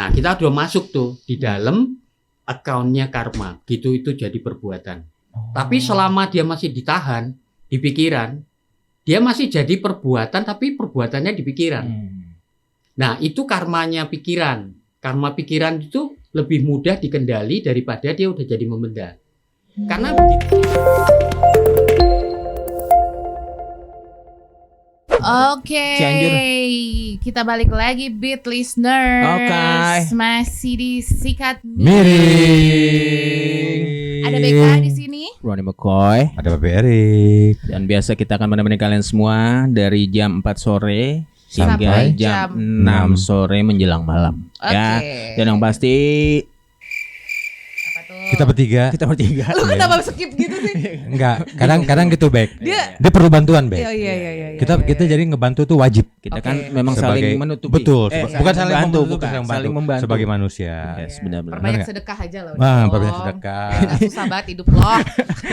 Nah, kita udah masuk tuh di dalam account-nya karma. Gitu itu jadi perbuatan. Tapi selama dia masih ditahan di pikiran, dia masih jadi perbuatan tapi perbuatannya di pikiran. Nah, itu karmanya pikiran. Karma pikiran itu lebih mudah dikendali daripada dia udah jadi membenda. Karena Oke, Cianjur. kita balik lagi Beat Listeners. Oke. Masih di Sikat Miring. Ada BK di sini. Ronnie McCoy. Ada Bapak Erik. Dan biasa kita akan menemani kalian semua dari jam 4 sore hingga Sampai jam jam 6 sore menjelang malam. Ya. Oke. Dan yang pasti Apa tuh? Kita bertiga. kita bertiga. Lu kenapa skip gitu sih? Enggak, kadang gitu Bek. Dia Dia perlu bantuan Bek. iya. Kita jadi ngebantu tuh wajib. Kita Oke. kan memang saling menutupi. Betul, Eh, bukan saling membantu, membantu, bukan. saling Saling membantu. sebagai manusia. Yes, benar-benar. Perbanyak nggak? sedekah aja loh. Wah, dong. perbanyak sedekah. Nggak susah banget hidup lo.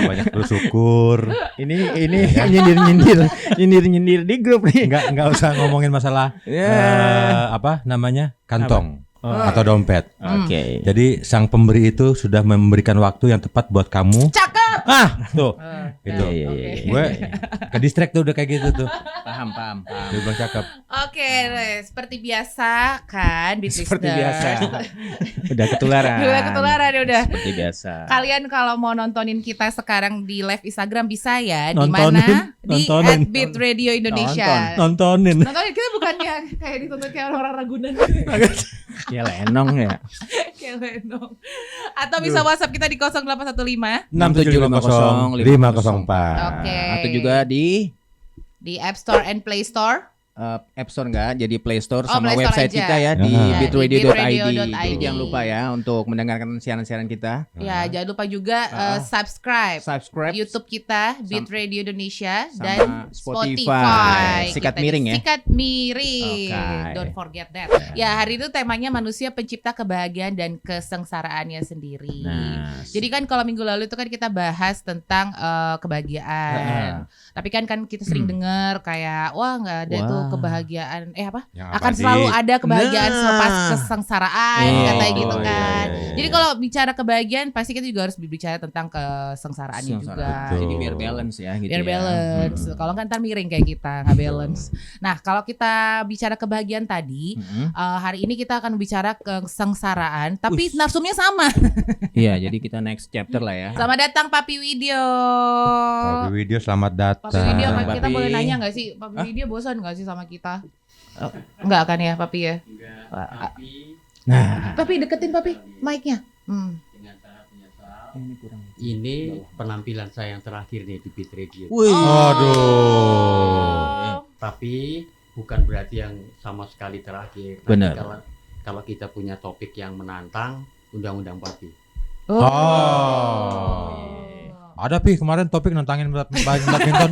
Banyak bersyukur. Ini nyindir di grup nih. Enggak usah ngomongin masalah apa namanya? Kantong atau dompet. Oke. Jadi sang pemberi itu sudah memberikan waktu yang tepat buat kamu. Cakep. Tuh. Gitu. Iya. Gue ke distract tuh udah kayak gitu tuh. Paham. Dia bilang cakep. Oke, seperti biasa kan Beat Seperti Listeners. biasa. Udah ketularan. Udah. Seperti biasa. Kalian kalau mau nontonin kita sekarang di live Instagram bisa ya. Di Nontonin, mana? Di nontonin. @Beat Radio Indonesia. Nontonin. Nontonin kita bukannya kayak dituntut kayak orang-orang Ragunan Ya lenong ya. kayak Lenong. Atau bisa WhatsApp kita di 0815 6750504. Oke. Atau juga di di App Store and Play Store. App Store enggak, jadi Play Store Oh, sama Play Store website aja. kita ya di Ya, di bitradio.id. bitradio.id. Jadi jangan lupa ya untuk mendengarkan siaran-siaran kita. Ya, jangan lupa juga subscribe YouTube kita Beat Radio Indonesia sama dan Spotify. Sikat Kita di Miring ya? Sikat Miring. Oke. Don't forget that. Ya, hari itu temanya manusia pencipta kebahagiaan dan kesengsaraannya sendiri. Nah, Jadi kan kalau minggu lalu itu kan kita bahas tentang kebahagiaan. Tapi kan kita sering dengar kayak wah nggak ada tuh kebahagiaan Yang akan abadi. selalu ada kebahagiaan Nah. selepas kesengsaraan katanya gitu iya, kan. iya. Jadi kalau bicara kebahagiaan pasti kita juga harus berbicara tentang kesengsaraannya juga. Betul. Jadi biar balance ya gitu Biar ya. balance. Kalau kan ntar miring kayak kita nggak balance. Nah kalau kita bicara kebahagiaan tadi, hari ini kita akan bicara kesengsaraan, tapi narsumnya sama. Iya, jadi kita next chapter lah ya. Selamat datang Papi Widyo. Papi Widyo selamat datang. Papi Widyo, kita Papi. boleh nanya nggak sih, Papi Widyo bosan nggak sih sama kita? Enggak kan ya Papi ya? Nah, Papi deketin Papi mic-nya. dengan sangat menyesal, ini penampilan saya yang terakhir nih di Beat Radio. Aduh. Tapi bukan berarti yang sama sekali terakhir. Nanti Benar. Kalau kita punya topik yang menantang, undang-undang Papi. Ada Pi kemarin topik nantangin badminton.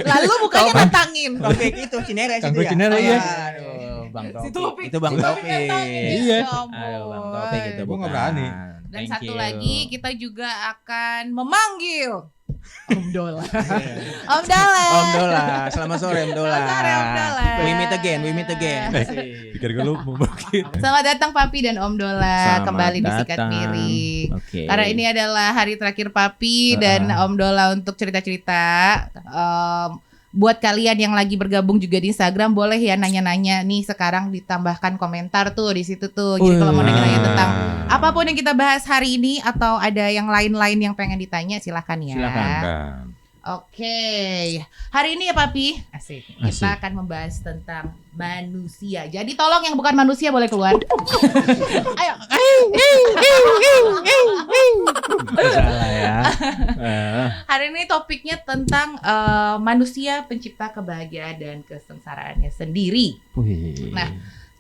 Lalu bukannya nantangin. topik itu Cinere Kang Cinere, iya. Aduh, Bang Si Topik. Topik. Itu Bang Si Topik Topik. nantangin. Iya. Ya ampun. Aduh, Bang Topik itu Gua bukan. nggak berani. Dan Thank satu you. lagi kita juga akan memanggil Om Dola. Om Dola. Om Dola, selamat sore Om Dola. Selamat sore, Om Dola. We meet again. Pikir gue lu mau bangkit. Selamat datang Papi dan Om Dola Selamat kembali di Sikat datang. Miring. Oke. Karena ini adalah hari terakhir Papi dan Om Dola untuk cerita-cerita. Buat kalian yang lagi bergabung juga di Instagram boleh ya nanya-nanya nih, sekarang ditambahkan komentar tuh di situ tuh. Jadi kalau mau nanya-nanya tentang apapun yang kita bahas hari ini atau ada yang lain-lain yang pengen ditanya silahkan ya. Silakan. Oke, hari ini ya Papi, asik. Kita akan membahas tentang manusia. Jadi tolong yang bukan manusia boleh keluar. Ayo. Salah ya. Hari ini topiknya tentang manusia pencipta kebahagiaan dan kesengsaraannya sendiri. Nah,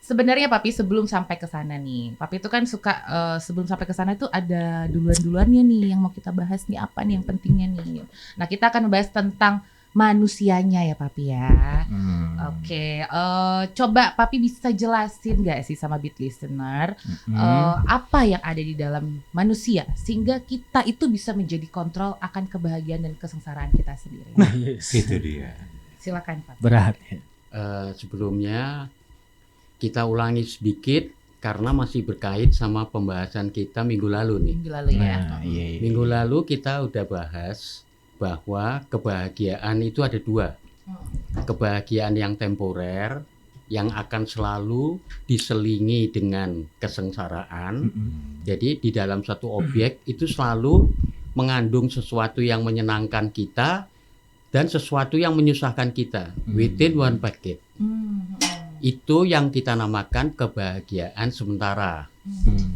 sebenarnya Papi sebelum sampai ke sana nih, Papi itu kan suka sebelum sampai ke sana itu ada duluan-duluannya nih yang mau kita bahas nih, apa nih yang pentingnya nih. Nah, kita akan membahas tentang manusianya ya Papi ya. Oke, coba Papi bisa jelasin gak sih sama Beat Listener apa yang ada di dalam manusia sehingga kita itu bisa menjadi kontrol akan kebahagiaan dan kesengsaraan kita sendiri. Itu dia. Silakan Papi. Berat ya. Sebelumnya kita ulangi sedikit karena masih berkait sama pembahasan kita minggu lalu nih. Minggu lalu ya. Minggu lalu kita udah bahas bahwa kebahagiaan itu ada dua. Kebahagiaan yang temporer, yang akan selalu diselingi dengan kesengsaraan. Jadi di dalam satu objek itu selalu mengandung sesuatu yang menyenangkan kita dan sesuatu yang menyusahkan kita within one packet. Itu yang kita namakan kebahagiaan sementara.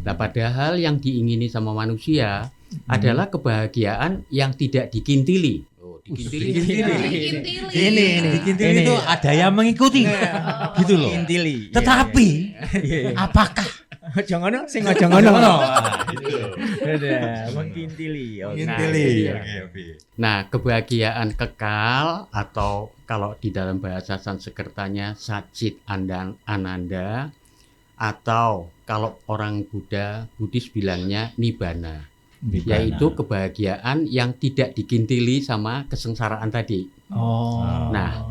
Nah, padahal yang diingini sama manusia adalah kebahagiaan yang tidak dikintili. Dikintili itu ada yang mengikuti, gitu loh. Tetapi apakah Jangan sing aja ngono. Mengkintili. Nah, kebahagiaan kekal atau kalau di dalam bahasa Sanskertanya Satchit Ananda, atau kalau orang Buddhis bilangnya Nibbana, yaitu kebahagiaan yang tidak dikintili sama kesengsaraan tadi. Nah,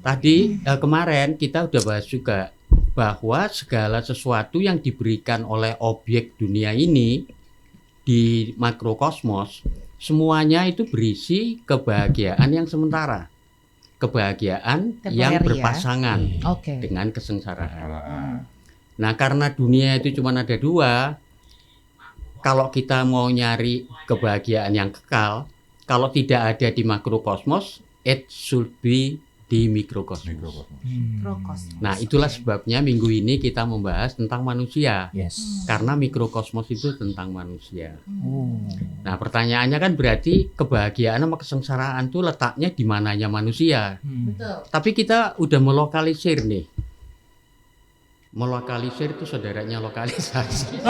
tadi kemarin kita udah bahas juga bahwa segala sesuatu yang diberikan oleh objek dunia ini di makrokosmos, semuanya itu berisi kebahagiaan yang sementara, kebahagiaan temporer yang berpasangan dengan kesengsaraan. Nah, karena dunia itu cuma ada dua, kalau kita mau nyari kebahagiaan yang kekal, kalau tidak ada di makrokosmos, it should be di mikrokosmos. Nah, itulah sebabnya minggu ini kita membahas tentang manusia. Karena mikrokosmos itu tentang manusia. Nah, pertanyaannya kan berarti kebahagiaan sama kesengsaraan itu letaknya di mananya manusia. Betul. Tapi kita udah melokalisir nih. Melokalisir itu saudaranya lokalisasi.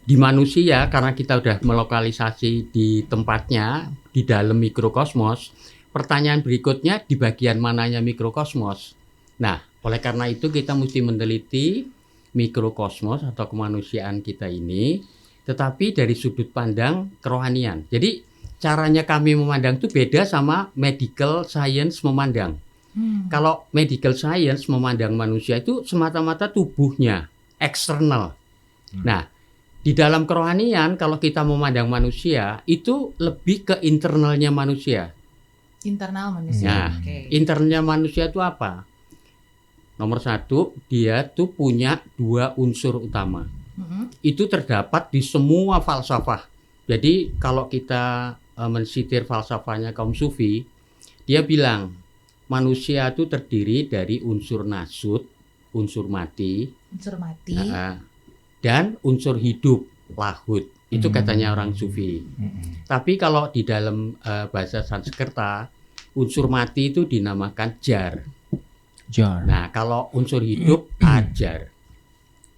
Di manusia, karena kita udah melokalisasi di tempatnya, di dalam mikrokosmos, pertanyaan berikutnya di bagian mananya mikrokosmos. Nah, oleh karena itu kita mesti meneliti mikrokosmos atau kemanusiaan kita ini, tetapi dari sudut pandang kerohanian. Jadi caranya kami memandang itu beda sama medical science memandang. Kalau medical science memandang manusia itu semata-mata tubuhnya, eksternal. Nah, di dalam kerohanian, kalau kita memandang manusia, itu lebih ke internalnya manusia. Internal manusia. Nah, internalnya manusia itu apa? Nomor satu, dia tuh punya dua unsur utama. Itu terdapat di semua falsafah. Jadi, kalau kita mensitir falsafahnya kaum sufi, dia bilang, manusia itu terdiri dari unsur nasut, unsur mati. Dan unsur hidup, lahut. Itu katanya orang sufi. Tapi kalau di dalam bahasa Sanskerta, unsur mati itu dinamakan jar. Nah, kalau unsur hidup, ajar.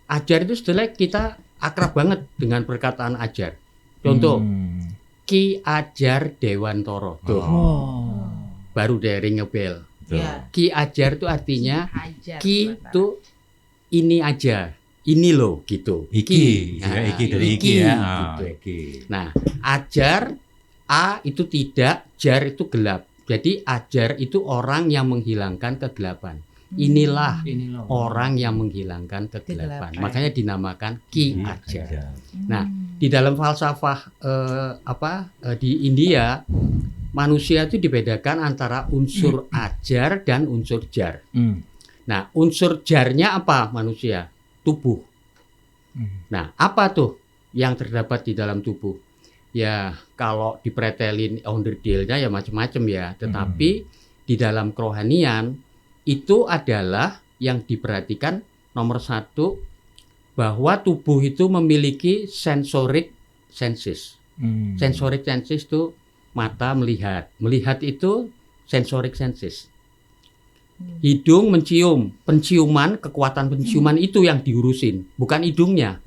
Ajar itu setelah kita akrab banget dengan perkataan ajar. Contoh, Ki Ajar Dewantoro. Baru dari ngebel. Ki Ajar itu artinya, Ki itu ini aja. Ini loh gitu. Iki dari iki ya. Gitu. Nah, ajar, A itu tidak, jar itu gelap. Jadi ajar itu orang yang menghilangkan kegelapan. Inilah orang yang menghilangkan kegelapan. Makanya dinamakan Ki Ajar. Nah, di dalam falsafah di India, manusia itu dibedakan antara unsur ajar dan unsur jar. Nah, unsur jarnya apa manusia? Tubuh. Nah, apa tuh yang terdapat di dalam tubuh? Ya, kalau dipretelin onderdilnya ya macam-macam ya. Tetapi di dalam kerohanian itu adalah yang diperhatikan nomor satu, bahwa tubuh itu memiliki sensoric senses. Sensoric senses itu mata melihat. Melihat itu sensoric senses. Hidung mencium, penciuman, kekuatan penciuman itu yang diurusin, bukan hidungnya.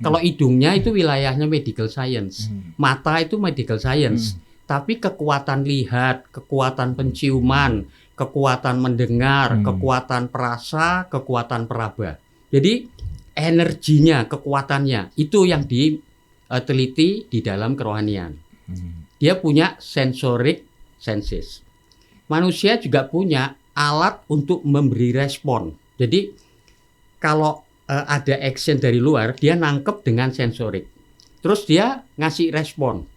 Kalau hidungnya itu wilayahnya medical science, mata itu medical science, tapi kekuatan lihat, kekuatan penciuman, kekuatan mendengar, kekuatan perasa, kekuatan peraba. Jadi energinya, kekuatannya itu yang diteliti di dalam kerohanian. Dia punya sensoric senses. Manusia juga punya alat untuk memberi respon. Jadi kalau ada action dari luar, dia nangkep dengan sensorik. Terus dia ngasih respon.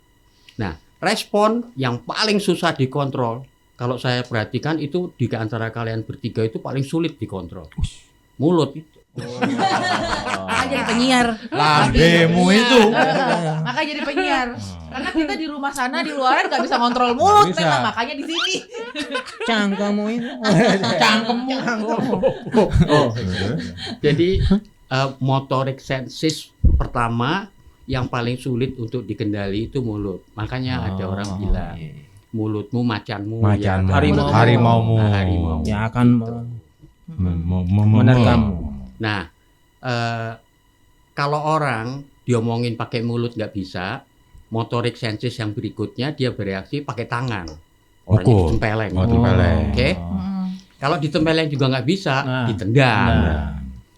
Nah, respon yang paling susah dikontrol, kalau saya perhatikan itu di antara kalian bertiga itu paling sulit dikontrol. Mulut itu. Makanya jadi penyiar. Lambemu itu. Makanya jadi penyiar. Karena kita di rumah sana, di luaran nggak bisa kontrol mulut, Bisa. memang makanya di sini. Cangkemmu itu. Cangkemmu. Jadi motorik sensis pertama yang paling sulit untuk dikendali itu mulut. Makanya ada orang bilang mulutmu macanmu, Macanmu. Harimaumu. Harimau. Yang akan menerkammu. Nah, kalau orang diomongin pakai mulut nggak bisa, motorik sensis yang berikutnya dia bereaksi pakai tangan. Orangnya Pukul. ditempeleng. Oh, ditempeleng. Oke. Kalau ditempeleng juga nggak bisa, ditendang.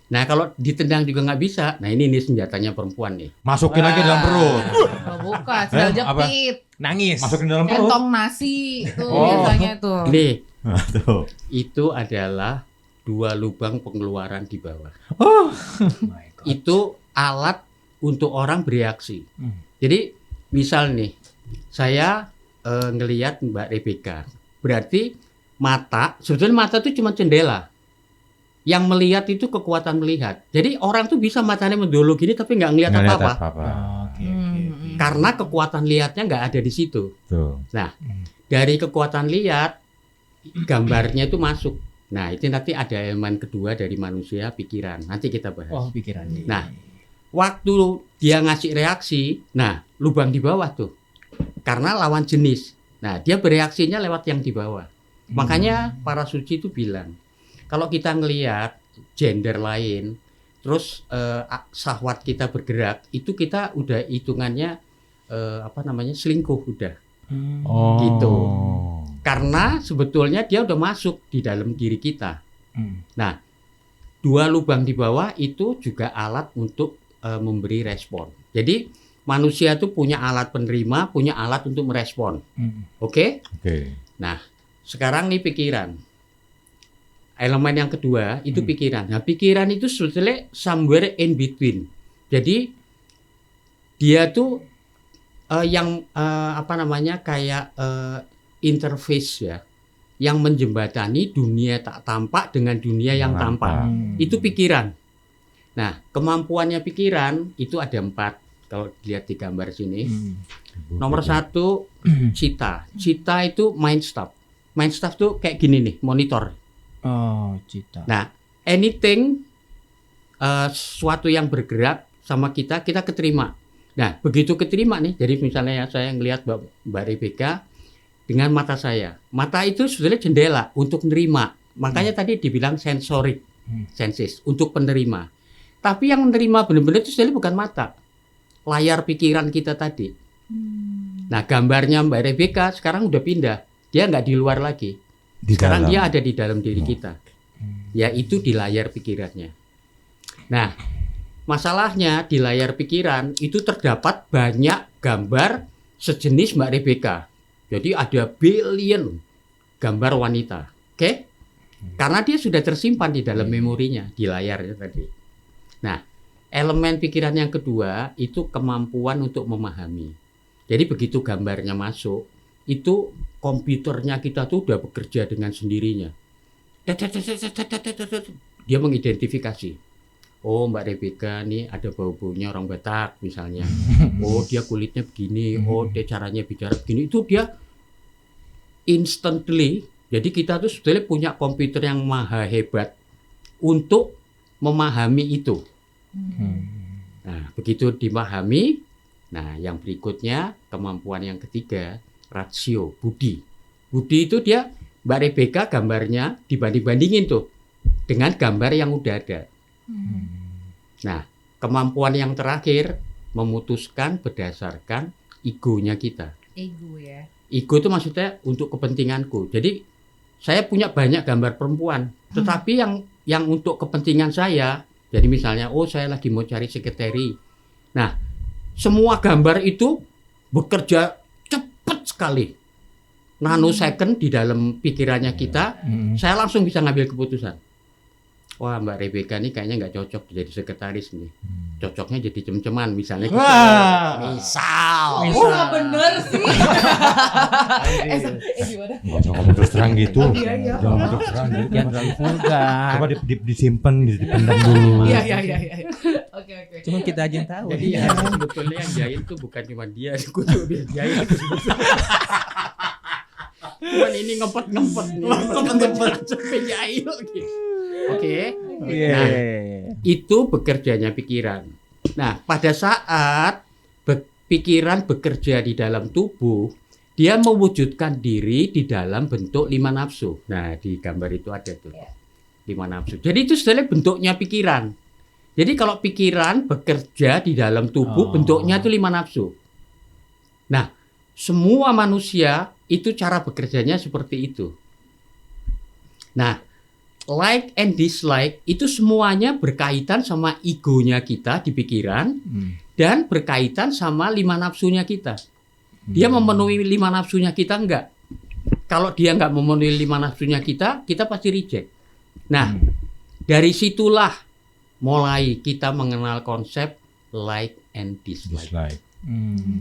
Nah, kalau ditendang juga nggak bisa, nah ini senjatanya perempuan nih. Masukin lagi dalam perut. Oh, bukan, sendal Apa? jepit, Nangis. Masukin dalam perut. centong nasi itu Oh. biasanya tuh. Nih, Tuh. itu adalah 2 lubang pengeluaran di bawah. My God. Itu alat untuk orang bereaksi. Jadi misal nih, saya ngelihat Mbak Rebecca, berarti sebetulnya mata itu cuma jendela. Yang melihat itu kekuatan melihat. Jadi orang tuh bisa matanya mendolo gini tapi nggak ngelihat Nggak lihat apa-apa. apa-apa. Oke. Karena kekuatan lihatnya nggak ada di situ. Tuh. Dari kekuatan lihat, gambarnya itu masuk. Nah, itu nanti ada elemen kedua dari manusia, pikiran. Nanti kita bahas. Oh, pikirannya. Nah, waktu dia ngasih reaksi, nah lubang di bawah tuh. Karena lawan jenis. Nah, dia bereaksinya lewat yang di bawah. Makanya para suci itu bilang, kalau kita ngelihat gender lain, terus syahwat kita bergerak, itu kita udah hitungannya selingkuh udah. Oh. Gitu. Karena sebetulnya dia udah masuk di dalam diri kita. Nah, 2 lubang di bawah itu juga alat untuk memberi respon. Jadi manusia itu punya alat penerima, punya alat untuk merespon. Oke? Oke. Nah, sekarang nih pikiran. Elemen yang kedua itu pikiran. Nah, pikiran itu sebetulnya somewhere in between. Jadi dia tuh kayak interface ya, yang menjembatani dunia tak tampak dengan dunia yang tampak. Itu pikiran. Nah, kemampuannya pikiran itu ada 4. Kalau dilihat di gambar sini. Nomor 1, cita. Cita itu mind stuff. Mind stuff tuh kayak gini nih, monitor. Oh, cita. Nah, anything sesuatu yang bergerak sama kita keterima. Nah, begitu keterima nih, jadi misalnya saya ngelihat Mbak Rebecca dengan mata saya. Mata itu sebetulnya jendela untuk menerima. Makanya tadi dibilang sensorik, sensis, untuk penerima. Tapi yang menerima benar-benar itu sebetulnya bukan mata. Layar pikiran kita tadi. Nah, gambarnya Mbak Rebecca sekarang udah pindah. Dia nggak di luar lagi. Sekarang dia ada di dalam diri kita. Yaitu di layar pikirannya. Nah, masalahnya di layar pikiran itu terdapat banyak gambar sejenis Mbak Rebecca. Jadi ada billion gambar wanita. Oke? Karena dia sudah tersimpan di dalam memorinya, di layarnya tadi. Nah, elemen pikiran yang kedua itu kemampuan untuk memahami. Jadi begitu gambarnya masuk, itu komputernya kita tuh udah bekerja dengan sendirinya. Dia mengidentifikasi. Oh, Mbak Rebecca nih ada bau-baunya orang Batak misalnya. Oh, dia kulitnya begini. Oh, dia caranya bicara begini. Itu dia instantly. Jadi kita tuh sebetulnya punya komputer yang maha hebat untuk memahami itu. Nah, begitu dimahami, nah yang berikutnya kemampuan yang ketiga, rasio, budi. Budi itu dia Mbak Rebecca gambarnya dibanding-bandingin tuh dengan gambar yang udah ada. Nah, kemampuan yang terakhir memutuskan berdasarkan egonya kita. Ego ya. Ego itu maksudnya untuk kepentinganku. Jadi saya punya banyak gambar perempuan, tetapi yang untuk kepentingan saya, jadi misalnya, oh saya lagi mau cari sekretari. Nah, semua gambar itu bekerja cepat sekali. Nanosecond di dalam pikirannya kita, saya langsung bisa ngambil keputusan. wah Mbak Rebecca ini kayaknya nggak cocok jadi sekretaris nih. Cocoknya jadi cem-ceman misalnya. Gitu. Misal. Oh nggak bener sih. Gimana? Jangan terus terang gitu. Iya. Jangan terus terang gitu. Yang vulgar. Coba disimpan, dipendam dulu. Iya. Oke. Cuma kita aja yang tahu. Jadi ya, sebetulnya yang jahit tuh bukan cuma dia, aku juga bisa jahit. Cuman ini ngempet sampai jahit gitu. Oke. Nah, itu bekerjanya pikiran. Nah, pada saat pikiran bekerja di dalam tubuh, dia mewujudkan diri di dalam bentuk 5 nafsu. Nah, di gambar itu ada tuh 5 nafsu. Jadi itu sebenarnya bentuknya pikiran. Jadi kalau pikiran bekerja di dalam tubuh, bentuknya itu 5 nafsu. Nah, semua manusia itu cara bekerjanya seperti itu. Nah, like and dislike itu semuanya berkaitan sama egonya kita di pikiran dan berkaitan sama 5 nafsunya kita. Dia memenuhi 5 nafsunya kita enggak? Kalau dia enggak memenuhi 5 nafsunya kita pasti reject. Nah, dari situlah mulai kita mengenal konsep like and dislike.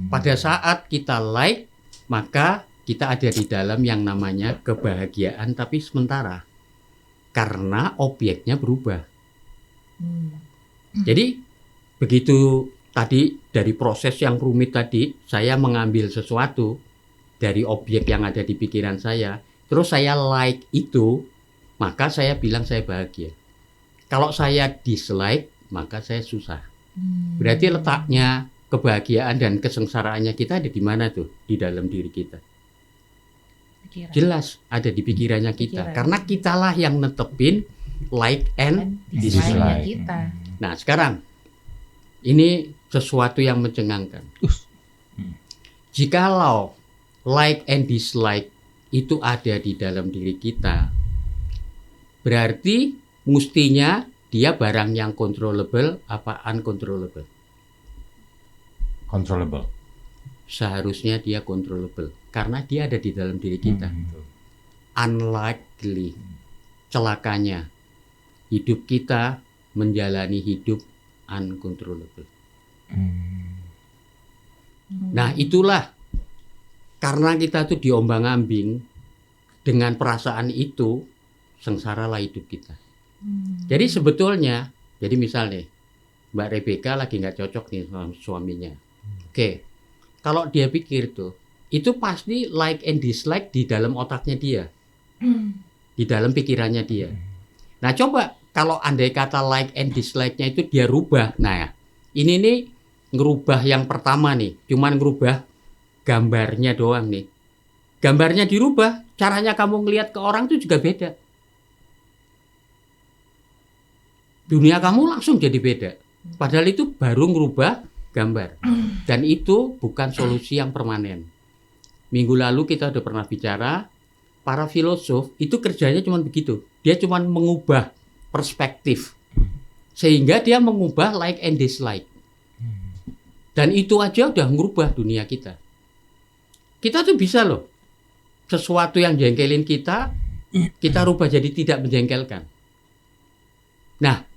Pada saat kita like, maka kita ada di dalam yang namanya kebahagiaan tapi sementara. Karena objeknya berubah. Jadi begitu tadi dari proses yang rumit tadi, saya mengambil sesuatu dari objek yang ada di pikiran saya, terus saya like itu, maka saya bilang saya bahagia. Kalau saya dislike, maka saya susah. Berarti letaknya kebahagiaan dan kesengsaraannya kita ada di mana tuh? Di dalam diri kita. Jelas ada di pikirannya kita. Karena kitalah yang netepin like and dislike kita. Nah sekarang ini sesuatu yang mencengangkan. Jikalau like and dislike itu ada di dalam diri kita, berarti mestinya dia barang yang controllable apa uncontrollable? Controllable. Seharusnya dia controllable karena dia ada di dalam diri kita. Unlikely, celakanya hidup kita menjalani hidup uncontrollable. Nah itulah karena kita tuh diombang-ambing dengan perasaan itu, sengsaralah hidup kita. Jadi sebetulnya, jadi misalnya Mbak Rebecca lagi nggak cocok nih sama suaminya. Oke. Kalau dia pikir tuh, itu pasti like and dislike di dalam otaknya dia. Di dalam pikirannya dia. Nah coba kalau andai kata like and dislike-nya itu dia rubah. Nah ini nih ngerubah yang pertama nih. Cuman ngerubah gambarnya doang nih. Gambarnya dirubah, caranya kamu ngelihat ke orang itu juga beda. Dunia kamu langsung jadi beda. Padahal itu baru ngerubah gambar. Dan itu bukan solusi yang permanen. Minggu lalu kita udah pernah bicara, para filosof itu kerjanya cuma begitu. Dia cuma mengubah perspektif. Sehingga dia mengubah like and dislike. Dan itu aja udah ngerubah dunia kita. Kita tuh bisa loh. Sesuatu yang jengkelin kita rubah jadi tidak menjengkelkan. Nah,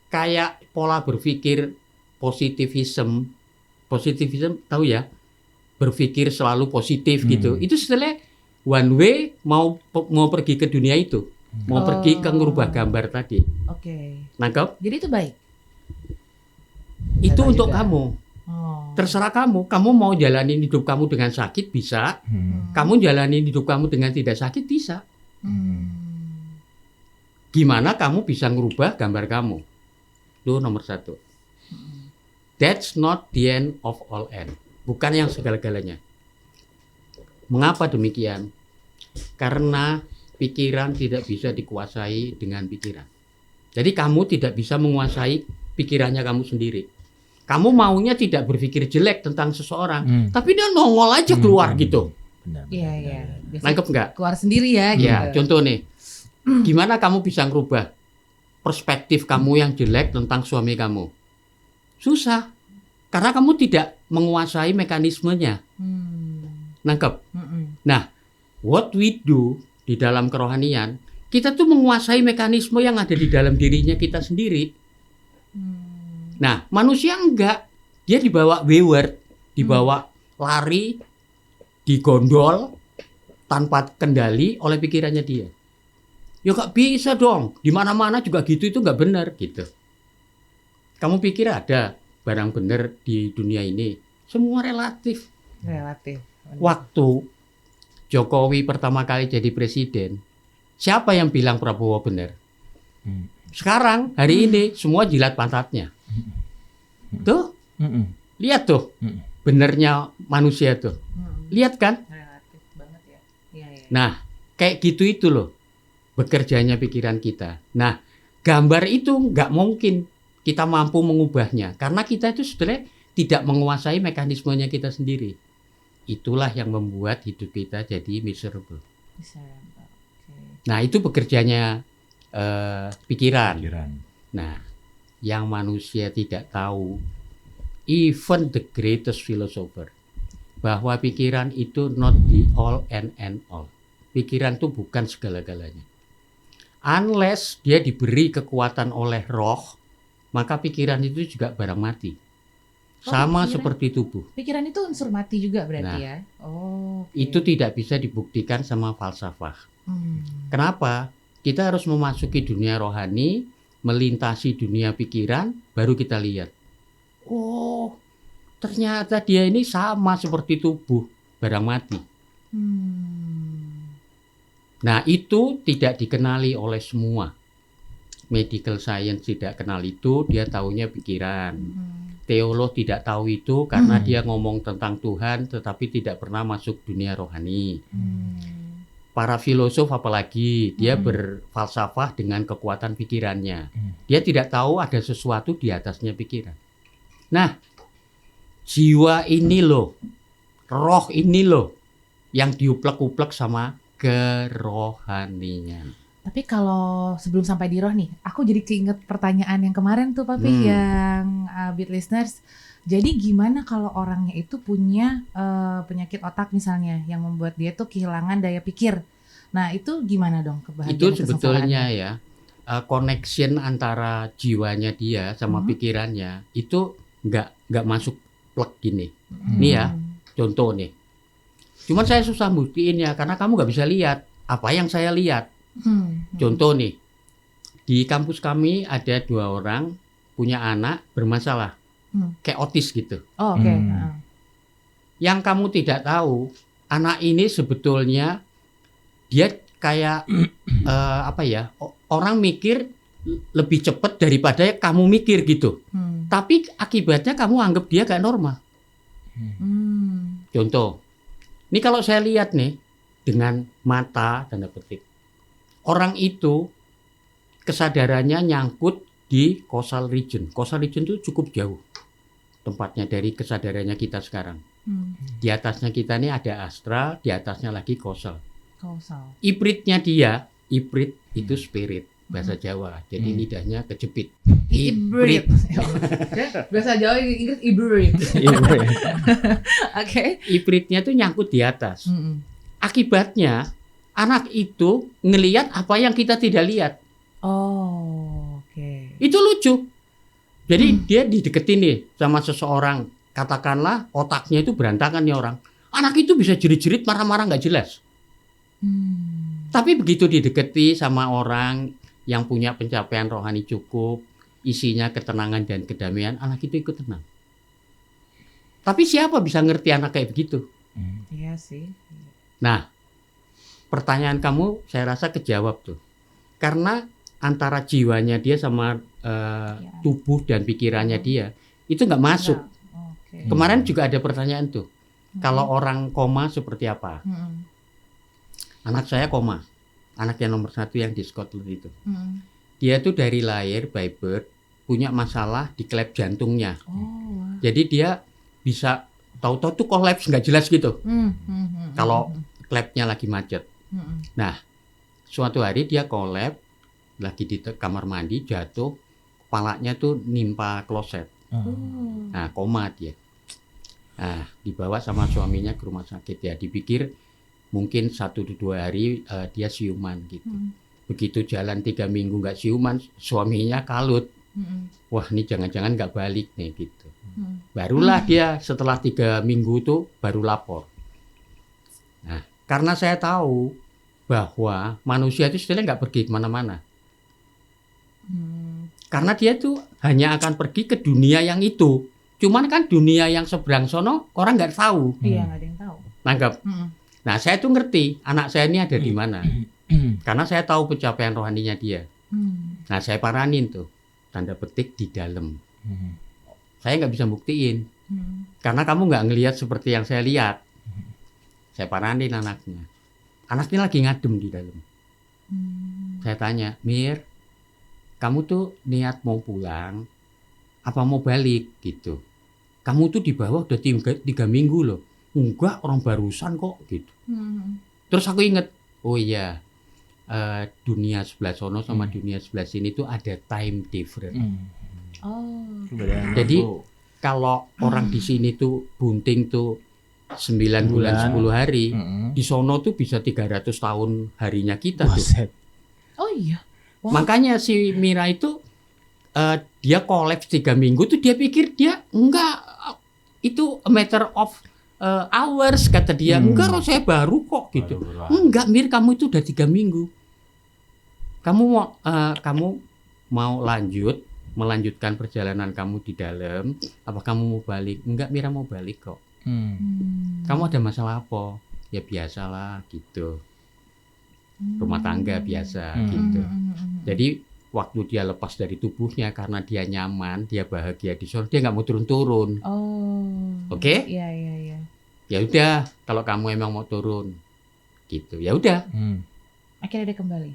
kayak pola berpikir positivism tahu ya, berpikir selalu positif gitu. Itu setelah one way mau pergi ke dunia itu, mau pergi ke ngerubah gambar tadi. Oke. Nangkep? Jadi itu baik. Itu Bisa untuk juga. kamu. Terserah kamu. Kamu mau jalanin hidup kamu dengan sakit bisa. Kamu jalanin hidup kamu dengan tidak sakit bisa. Gimana kamu bisa ngerubah gambar kamu? Itu nomor 1. That's not the end of all end. Bukan yang segala-galanya. Mengapa demikian? Karena pikiran tidak bisa dikuasai dengan pikiran. Jadi kamu tidak bisa menguasai pikirannya kamu sendiri. Kamu maunya tidak berpikir jelek tentang seseorang, tapi dia nongol aja keluar gitu. Iya. Nangkep nggak? Keluar sendiri ya gitu. Ya, contoh nih. Gimana kamu bisa ngerubah perspektif kamu yang jelek tentang suami kamu? Susah. Karena kamu tidak menguasai mekanismenya. Nangkep? Nah, what we do di dalam kerohanian, kita tuh menguasai mekanisme yang ada di dalam dirinya kita sendiri. Nah, manusia enggak. Dia dibawa wayward, dibawa lari, digondol tanpa kendali oleh pikirannya dia. Ya nggak bisa dong, di mana-mana juga gitu, itu nggak benar gitu. Kamu pikir ada barang benar di dunia ini? Semua relatif. Relatif. Waktu Jokowi pertama kali jadi presiden, siapa yang bilang Prabowo benar? Sekarang, hari ini, semua jilat pantatnya. Tuh, lihat tuh, benernya manusia tuh. Lihat kan? Relatif banget ya. Iya. Nah, kayak gitu itu loh, bekerjanya pikiran kita. Nah, gambar itu nggak mungkin kita mampu mengubahnya, karena kita itu sebenarnya tidak menguasai mekanismenya kita sendiri. Itulah yang membuat hidup kita jadi miserable. Nah, itu bekerjanya pikiran. Nah, yang manusia tidak tahu, even the greatest philosopher, bahwa pikiran itu not the all and all. Pikiran itu bukan segala-galanya. Unless dia diberi kekuatan oleh roh, maka pikiran itu juga barang mati. Sama seperti tubuh. Pikiran itu unsur mati juga berarti ya? Itu tidak bisa dibuktikan sama falsafah. Kenapa? Kita harus memasuki dunia rohani, melintasi dunia pikiran, baru kita lihat. Oh, ternyata dia ini sama seperti tubuh, barang mati. Nah, itu tidak dikenali oleh semua. Medical science tidak kenal itu, dia taunya pikiran. Teolog tidak tahu itu karena dia ngomong tentang Tuhan tetapi tidak pernah masuk dunia rohani. Para filosof apalagi, dia berfalsafah dengan kekuatan pikirannya. Dia tidak tahu ada sesuatu di atasnya pikiran. Nah, jiwa ini loh, roh ini loh yang diuplek-uplek sama kerohanian. Tapi kalau sebelum sampai di roh nih, aku jadi keinget pertanyaan yang kemarin tuh Papi, yang Beat Listeners. Jadi gimana kalau orangnya itu punya penyakit otak misalnya, yang membuat dia tuh kehilangan daya pikir. Nah itu gimana dong kebahagiaan? Itu sebetulnya ya, connection antara jiwanya dia sama pikirannya itu nggak masuk plug gini. Nih ya, contoh nih. Cuman saya susah buktiin ya, karena kamu nggak bisa lihat apa yang saya lihat. Contoh nih, di kampus kami ada 2 orang punya anak bermasalah, kayak otis gitu. Yang kamu tidak tahu, anak ini sebetulnya dia kayak orang mikir lebih cepat daripada kamu mikir gitu. Tapi akibatnya kamu anggap dia gak normal. Contoh, ini kalau saya lihat nih dengan mata tanda petik. Orang itu kesadarannya nyangkut di causal region. Causal region itu cukup jauh tempatnya dari kesadarannya kita sekarang. Di atasnya kita ini ada astral, di atasnya lagi causal. Ipritnya dia, iprit itu spirit, bahasa Jawa. Jadi lidahnya kejepit. Iprit. Bahasa Jawa Inggris iprit. Oke. Ipritnya tuh nyangkut di atas. Akibatnya anak itu ngelihat apa yang kita tidak lihat. Itu lucu. Jadi dia dideketin nih sama seseorang. Katakanlah otaknya itu berantakan nih orang. Anak itu bisa jerit-jerit, marah-marah nggak jelas. Tapi begitu dideketi sama orang yang punya pencapaian rohani cukup, isinya ketenangan dan kedamaian, anak itu ikut tenang. Tapi siapa bisa ngerti anak kayak begitu? Iya sih. Nah, pertanyaan kamu saya rasa kejawab tuh. Karena antara jiwanya dia sama tubuh dan pikirannya dia itu nggak masuk. Kemarin juga ada pertanyaan tuh. Kalau orang koma seperti apa? Anak saya koma. Anak yang nomor 1 yang di Scotland itu. Dia tuh dari lahir by birth punya masalah di klep jantungnya. Jadi dia bisa tahu-tahu tuh kolaps nggak jelas gitu. Kalau klepnya lagi macet. Nah, suatu hari dia kolaps, lagi di kamar mandi, jatuh, kepalanya tuh nimpa kloset. Nah, koma dia. Nah, dibawa sama suaminya ke rumah sakit ya. Dipikir mungkin 1-2 hari dia siuman gitu. Begitu jalan 3 minggu nggak ciuman, suaminya kalut. Wah, ini jangan-jangan nggak balik nih gitu. Barulah dia setelah 3 minggu itu baru lapor. Nah, karena saya tahu bahwa manusia itu sebenarnya nggak pergi kemana-mana. Karena dia tuh hanya akan pergi ke dunia yang itu. Cuman kan dunia yang seberang sono orang nggak tahu. Iya, nggak ada yang tahu. Nangkep. Nah, saya tuh ngerti anak saya ini ada di mana. Karena saya tahu pencapaian rohaninya dia. Nah, saya paranin tuh, tanda petik di dalam. Saya nggak bisa buktiin. Karena kamu nggak ngelihat seperti yang saya lihat. Saya paranin anaknya. Anaknya lagi ngadem di dalam. Saya tanya, Mir, kamu tuh niat mau pulang, apa mau balik gitu? Kamu tuh di bawah udah 3 minggu loh. Enggak, orang barusan kok gitu. Terus aku inget, oh iya, dunia sebelah sono sama dunia sebelah sini tuh ada time difference. Jadi kalau orang di sini tuh bunting tuh 9 bulan 10 hari, di sono tuh bisa 300 tahun harinya kita tuh. Oh iya. Wow. Makanya si Mira itu dia kolaps 3 minggu tuh dia pikir dia enggak, itu a matter of hours kata dia. Enggak, saya baru kok gitu. Enggak, Mir, kamu itu udah 3 minggu. Kamu mau melanjutkan perjalanan kamu di dalam, apa kamu mau balik? Enggak, Mira mau balik kok. Kamu ada masalah apa? Ya biasalah gitu. Rumah tangga biasa gitu. Jadi waktu dia lepas dari tubuhnya karena dia nyaman, dia bahagia di sana, dia nggak mau turun-turun. Oke? Iya. Ya udah, kalau kamu emang mau turun, gitu. Ya udah. Akhirnya dia kembali.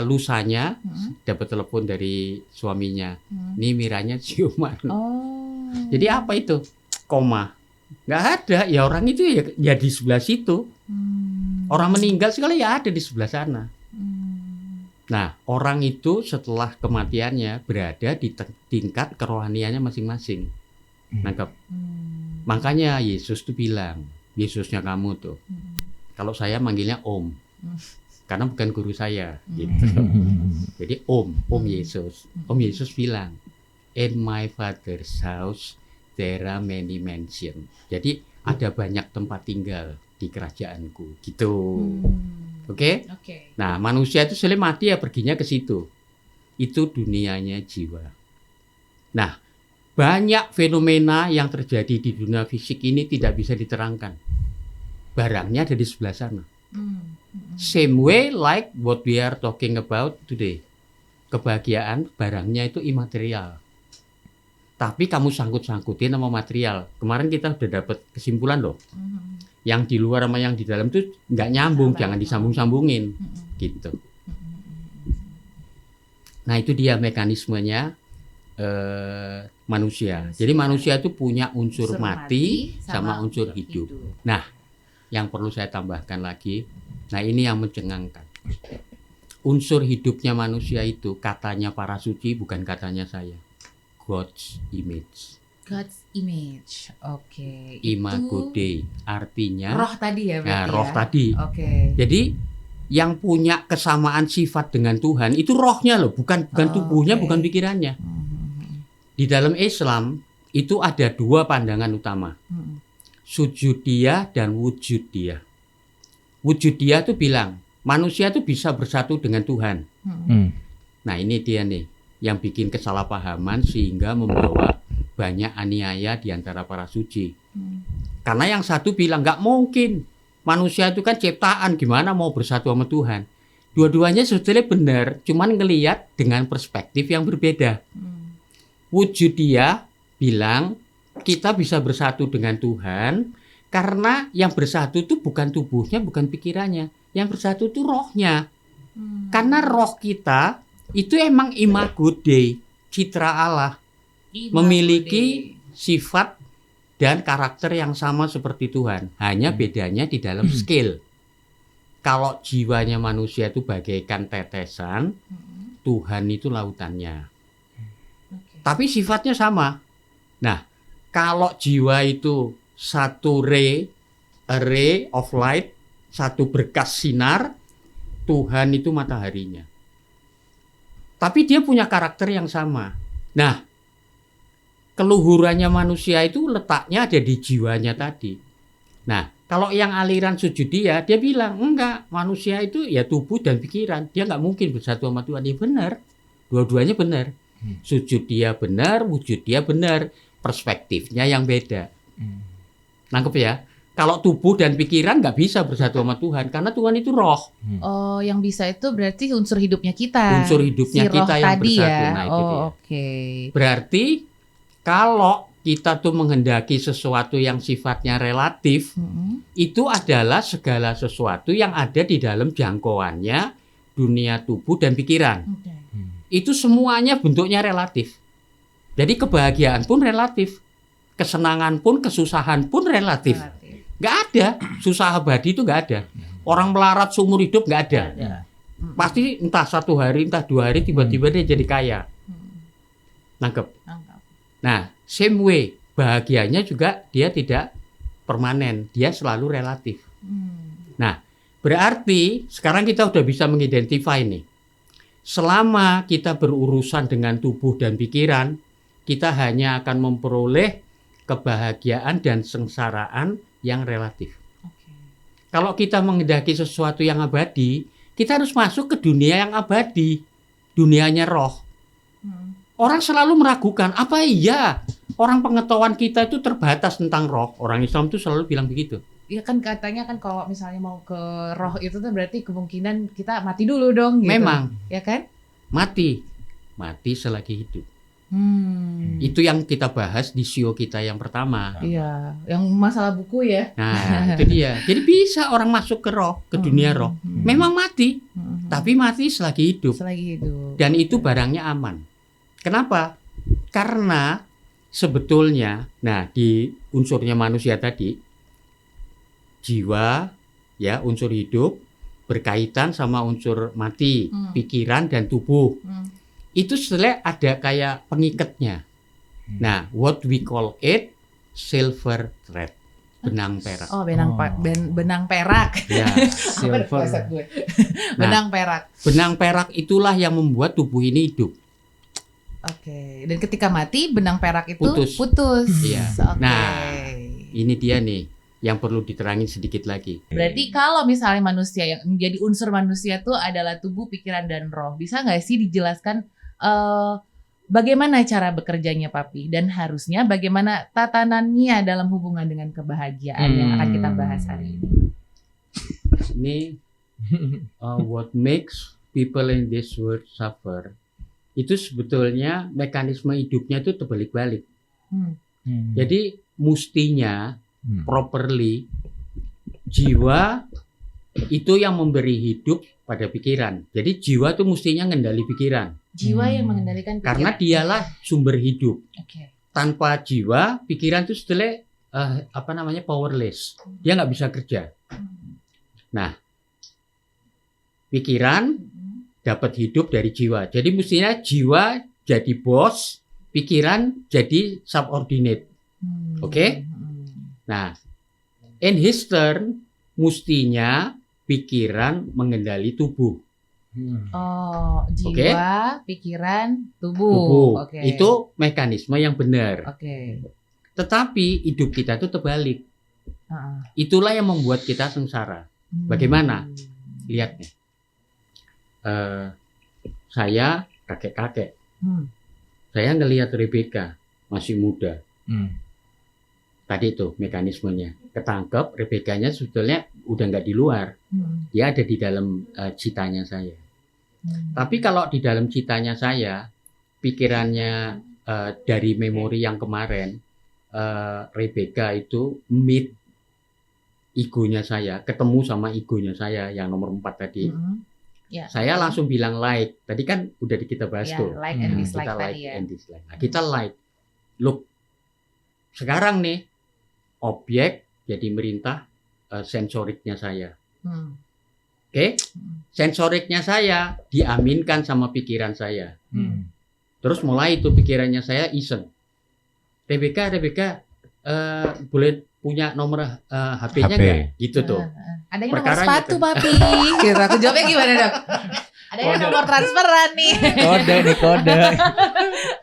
Lusanya dapat telepon dari suaminya. Nih Miranya ciuman. Jadi apa itu? Koma. Nggak ada. Ya orang itu ya di sebelah situ. Orang meninggal sekali ya ada di sebelah sana. Nah, orang itu setelah kematiannya berada di tingkat kerohaniannya masing-masing. Nangkep? Makanya Yesus tuh bilang, Yesusnya kamu tuh. Kalau saya manggilnya Om. Karena bukan guru saya gitu. Jadi Om Yesus. Om Yesus bilang, in my father's house there are many mansions. Jadi ada banyak tempat tinggal di kerajaanku gitu. Oke? Nah, manusia itu selalu mati ya perginya ke situ. Itu dunianya jiwa. Nah, banyak fenomena yang terjadi di dunia fisik ini tidak bisa diterangkan. Barangnya ada di sebelah sana. Same way like what we are talking about today. Kebahagiaan barangnya itu imaterial. Tapi kamu sangkut-sangkutin sama material. Kemarin kita udah dapat kesimpulan loh. Yang di luar sama yang di dalam tuh nggak nyambung, jangan disambung-sambungin gitu. Nah, itu dia mekanismenya manusia. Jadi manusia itu punya unsur mati sama unsur hidup. Nah, yang perlu saya tambahkan lagi, nah ini yang mencengangkan. Unsur hidupnya manusia itu katanya para suci, bukan katanya saya. God's image. God's image, oke. Imago Dei, artinya roh tadi ya berarti. Nah, roh tadi. Oke. Jadi yang punya kesamaan sifat dengan Tuhan itu rohnya loh, bukan tubuhnya, bukan pikirannya. Di dalam Islam itu ada 2 pandangan utama. Sujudiyah dan wujudiyah. Wujudiyah itu bilang manusia itu bisa bersatu dengan Tuhan. Nah, ini dia nih yang bikin kesalahpahaman sehingga membawa banyak aniaya di antara para suci. Karena yang satu bilang nggak mungkin, manusia itu kan ciptaan, gimana mau bersatu sama Tuhan. Dua-duanya sebetulnya benar, cuman ngelihat dengan perspektif yang berbeda. Wujudiyah bilang kita bisa bersatu dengan Tuhan karena yang bersatu itu bukan tubuhnya, bukan pikirannya. Yang bersatu itu rohnya. Karena roh kita itu emang imago Dei, citra Allah. Memiliki sifat dan karakter yang sama seperti Tuhan. Hanya bedanya di dalam skill. Kalau jiwanya manusia itu bagaikan tetesan, Tuhan itu lautannya. Tapi sifatnya sama. Nah, kalau jiwa itu satu ray of light, satu berkas sinar, Tuhan itu mataharinya. Tapi dia punya karakter yang sama. Nah, keluhurannya manusia itu letaknya ada di jiwanya tadi. Nah, kalau yang aliran sujud dia bilang, enggak, manusia itu ya tubuh dan pikiran. Dia nggak mungkin bersatu sama Tuhan. Ya benar, dua-duanya benar. Sujud dia benar, wujud dia benar. Perspektifnya yang beda. Nangkep ya? Kalau tubuh dan pikiran nggak bisa bersatu sama Tuhan, karena Tuhan itu roh. Oh, yang bisa itu berarti unsur hidupnya kita. Unsur hidupnya si kita roh yang tadi bersatu. ya. Nah, itu dia. Oke. Berarti kalau kita tuh menghendaki sesuatu yang sifatnya relatif, itu adalah segala sesuatu yang ada di dalam jangkauannya dunia tubuh dan pikiran. Itu semuanya bentuknya relatif. Jadi kebahagiaan pun relatif, kesenangan pun, kesusahan pun relatif. Nggak ada, susah abadi itu nggak ada. Orang melarat seumur hidup nggak ada. Pasti entah 1 hari, entah 2 hari tiba-tiba dia jadi kaya. Nangkep. Nah, same way, bahagianya juga dia tidak permanen, dia selalu relatif. Nah, berarti sekarang kita udah bisa mengidentify nih. Selama kita berurusan dengan tubuh dan pikiran, kita hanya akan memperoleh kebahagiaan dan sengsaraan yang relatif. Kalau kita menghendaki sesuatu yang abadi, kita harus masuk ke dunia yang abadi, dunianya roh. Orang selalu meragukan, apa iya orang pengetahuan kita itu terbatas tentang roh? Orang Islam itu selalu bilang begitu. Ya kan katanya kan kalau misalnya mau ke roh itu tuh berarti kemungkinan kita mati dulu dong gitu. Memang. Ya kan? Mati selagi hidup. Itu yang kita bahas di show kita yang pertama. Iya, yang masalah buku ya. Nah, itu dia. Jadi bisa orang masuk ke roh, ke dunia roh. Memang mati, tapi mati selagi hidup. Selagi hidup. Dan itu barangnya aman. Kenapa? Karena sebetulnya, nah di unsurnya manusia tadi, jiwa, ya unsur hidup berkaitan sama unsur mati, pikiran dan tubuh. Itu setelah ada kayak pengikatnya. Nah, what we call it silver thread, benang perak. Oh, benang perak. Ya, silver. Benang perak. Benang perak itulah yang membuat tubuh ini hidup. Oke. Dan ketika mati, benang perak itu putus. Iya. Oke. Nah, ini dia nih yang perlu diterangin sedikit lagi. Berarti kalau misalnya manusia yang menjadi unsur manusia itu adalah tubuh, pikiran, dan roh, bisa nggak sih dijelaskan bagaimana cara bekerjanya Papi, dan harusnya bagaimana tatanannya dalam hubungan dengan kebahagiaan yang akan kita bahas hari ini? Ini what makes people in this world suffer. Itu sebetulnya mekanisme hidupnya itu terbalik-balik. Jadi mestinya properly jiwa itu yang memberi hidup pada pikiran. Jadi jiwa itu mestinya mengendali pikiran. Jiwa yang mengendalikan pikiran. Karena dialah sumber hidup. Okay. Tanpa jiwa, pikiran itu setelah powerless. Dia nggak bisa kerja. Nah, pikiran dapat hidup dari jiwa. Jadi mestinya jiwa jadi bos, pikiran jadi subordinate. Oke? Nah, in his turn, mestinya pikiran mengendali tubuh. Oh, jiwa, pikiran, tubuh. Okay. Itu mekanisme yang benar. Okay. Tetapi hidup kita itu terbalik. Itulah yang membuat kita sengsara. Bagaimana? Lihat nih. Saya kakek-kakek. Saya ngelihat Rebecca masih muda. Tadi itu mekanismenya. Ketangkep, Rebecca-nya sebetulnya udah nggak di luar. Dia ada di dalam citanya saya. Tapi kalau di dalam citanya saya, pikirannya dari memori yang kemarin, Rebecca itu meet egonya saya, ketemu sama egonya saya yang nomor 4 tadi. Saya langsung bilang like. Tadi kan udah kita bahas tuh. Like and dislike kita tadi ya. And dislike. Nah, kita like. Look, sekarang nih objek jadi merintah sensoriknya saya. Oke? Sensoriknya saya diaminkan sama pikiran saya. Terus mulai itu pikirannya saya iseng. Rebecca, boleh punya nomor HP-nya nggak? Gitu tuh. Ada yang nomor Perkaranya sepatu, tuh. Papi. Gitu. Aku jawabnya gimana, Dok? Ada yang nomor transferan nih. Kode.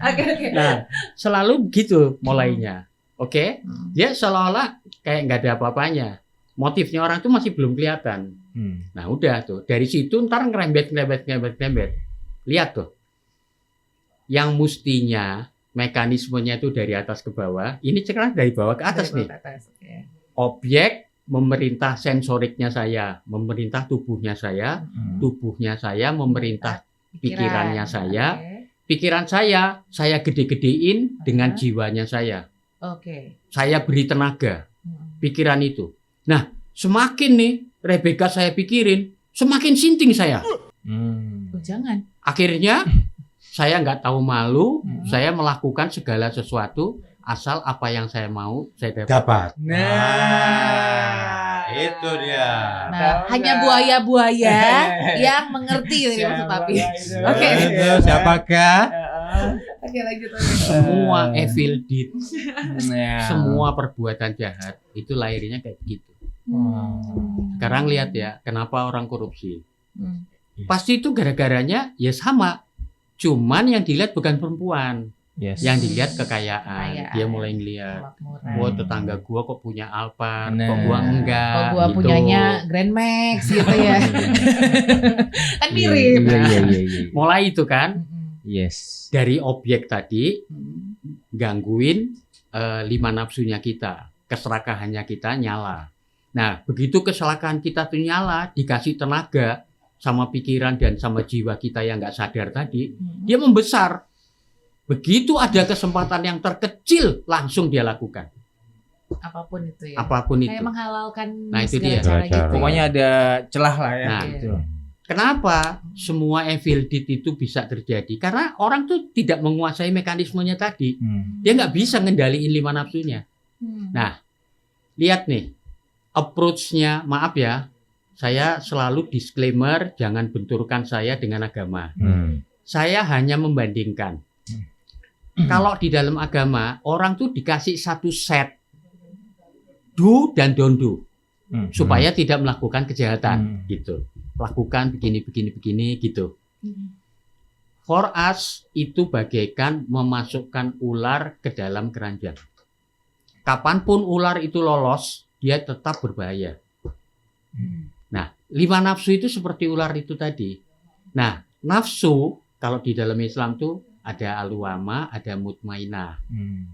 Oke. Nah, selalu begitu mulainya. Oke? Hmm. Dia seolah-olah kayak nggak ada apa-apanya. Motifnya orang itu masih belum kelihatan. Nah, udah tuh. Dari situ ntar ngerembet. Lihat tuh. Yang mestinya mekanismenya itu dari atas ke bawah, ini sekarang dari bawah ke atas nih. Objek memerintah sensoriknya saya, memerintah tubuhnya saya, tubuhnya saya memerintah pikirannya saya, pikiran saya gede-gedein dengan jiwanya saya. Oke. Saya beri tenaga, pikiran itu. Nah, semakin nih Rebecca saya pikirin, semakin sinting saya. Oh, jangan. Akhirnya saya nggak tahu malu, saya melakukan segala sesuatu asal apa yang saya mau saya dapat. Nah, itu dia. Nah, hanya buaya-buaya yang mengerti ini maksud Papi. Oke. Itu siapakah? Oke, lanjut. Semua evil deed, Ya. semua perbuatan jahat itu lahirnya kayak begitu. Sekarang lihat ya, kenapa orang korupsi? Pasti itu gara-garanya ya sama. Cuman yang dilihat bukan perempuan. Yes. Yang dilihat kekayaan. Dia mulai ngelihat, wah tetangga gua kok punya Alphard, kok gua enggak. Kok gua gitu. punyanya Grand Max gitu ya. Kan mirip. Iya. Mulai itu kan Yes. dari objek tadi gangguin 5 nafsunya kita, keserakahannya kita nyala. Nah, begitu keserakahan kita tuh nyala, dikasih tenaga sama pikiran dan sama jiwa kita yang nggak sadar tadi, dia membesar. Begitu ada kesempatan yang terkecil, langsung dia lakukan. Apapun itu ya. Apapun itu. Kayak menghalalkan Nah, itu segala dia. cara gitu. Pokoknya ada celah lah ya. Nah, gitu. Kenapa semua evil deed itu bisa terjadi? Karena orang tuh tidak menguasai mekanismenya tadi. Dia nggak bisa ngendaliin 5 nafsunya. Nah, lihat nih, approach-nya, maaf ya, saya selalu disclaimer, jangan benturkan saya dengan agama. Saya hanya membandingkan. Kalau di dalam agama, orang tuh dikasih satu set do dan don't do, supaya tidak melakukan kejahatan, gitu. Lakukan begini gitu. For us itu bagaikan memasukkan ular ke dalam keranjang. Kapanpun ular itu lolos, dia tetap berbahaya. Nah, 5 nafsu itu seperti ular itu tadi. Nah, nafsu kalau di dalam Islam tuh ada al-wama, ada mutmainah.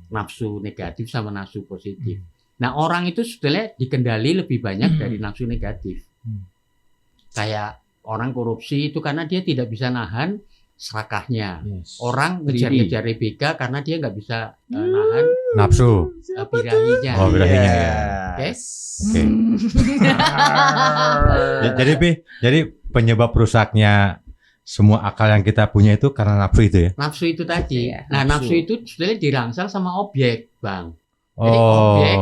Nafsu negatif sama nafsu positif. Nah, orang itu sebenarnya dikendali lebih banyak dari nafsu negatif. Kayak orang korupsi itu karena dia tidak bisa nahan serakahnya. Orang ngejar-ngejar Rebecca karena dia nggak bisa nahan Nafsu. birahinya. Oh, birahinya. Oke. Jadi penyebab rusaknya semua akal yang kita punya itu karena nafsu itu ya? Nafsu itu tadi. Iya, Nah, nafsu itu sebenarnya dirangsang sama objek, Bang. Jadi objek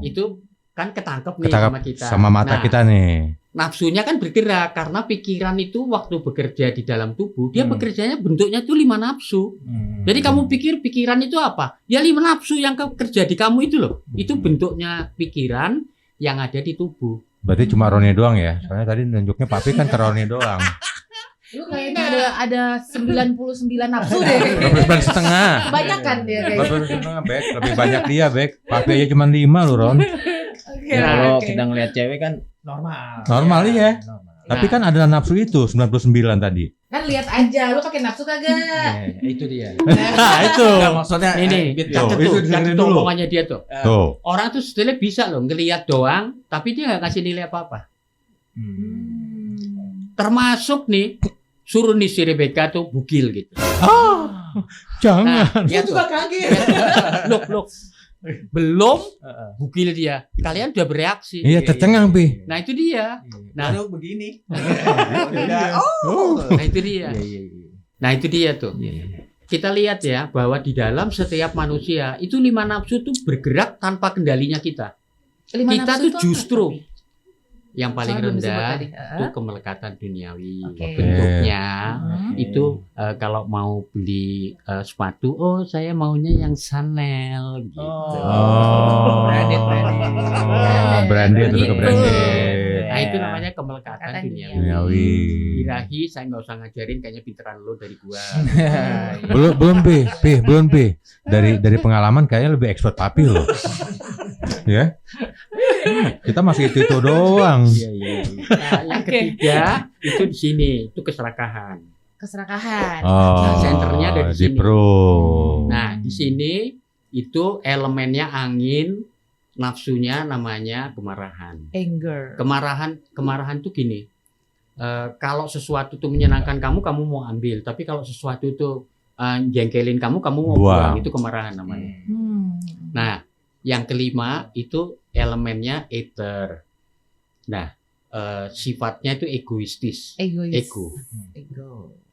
itu kan ketangkep nih sama kita. Sama mata kita nih. Nafsunya kan bergerak karena pikiran itu waktu bekerja di dalam tubuh, dia bekerjanya bentuknya tuh 5 nafsu. Jadi kamu pikir pikiran itu apa? Ya 5 nafsu yang kerja di kamu itu loh. Itu bentuknya pikiran yang ada di tubuh. Berarti cuma Roni doang ya? Soalnya tadi nunjuknya Papi kan ke Roni doang. Lu kayaknya ada 99 nafsu deh. 12,5. Banyak kan dia kayaknya. 12,5 Bek. Lebih banyak dia Bek. Papi aja cuma 5 lu Ron. Kalau kita ngelihat cewek kan normal. Normal ya. Normal. Tapi kan ada nafsu itu 99 tadi. Kan lihat aja, lu pakai nafsu kagak? Itu dia. Nah itu. Nggak, maksudnya Ini gitu. catet itu tuh, dengerin catet tuh dulu. omongannya dia tuh. Tuh. Orang tuh sebenarnya bisa loh ngelihat doang, tapi dia nggak kasih nilai apa-apa. Termasuk nih, suruh nih si Rebecca tuh bugil gitu. Jangan. Dia tuh, kaget. look, belum bugil dia. Kalian udah bereaksi. Iya tercengang Pi. Nah itu dia. Nah, Baru begini. nah itu dia. Nah itu dia tuh. Kita lihat ya bahwa di dalam setiap manusia itu 5 nafsu tuh bergerak tanpa kendalinya kita. Kita tuh justru yang paling Soalnya belum disebut rendah tadi. itu kemelekatan duniawi. Oke. Bentuknya itu kalau mau beli sepatu, oh saya maunya yang Chanel gitu. Branded. Branded itu ke Gitu. branded. Nah itu namanya kemelekatan Melekatan duniawi. Duniawi. Birahi saya nggak usah ngajarin, kayaknya pinteran lo dari gua. Belum B. Dari pengalaman kayaknya lebih expert papi loh. Ya. Kita masih itu doang. Iya. Nah, yang ketiga itu di sini, itu keserakahan. Keserakahan. Oh, senternya ada di di sini. perut. Nah, di sini itu elemennya angin, nafsunya namanya kemarahan. Anger. Kemarahan tuh gini. Kalau sesuatu itu menyenangkan kamu mau ambil. Tapi kalau sesuatu itu jengkelin kamu mau buang. Itu kemarahan namanya. Nah, yang kelima itu elemennya ether. Nah, sifatnya itu egoistis. Ego.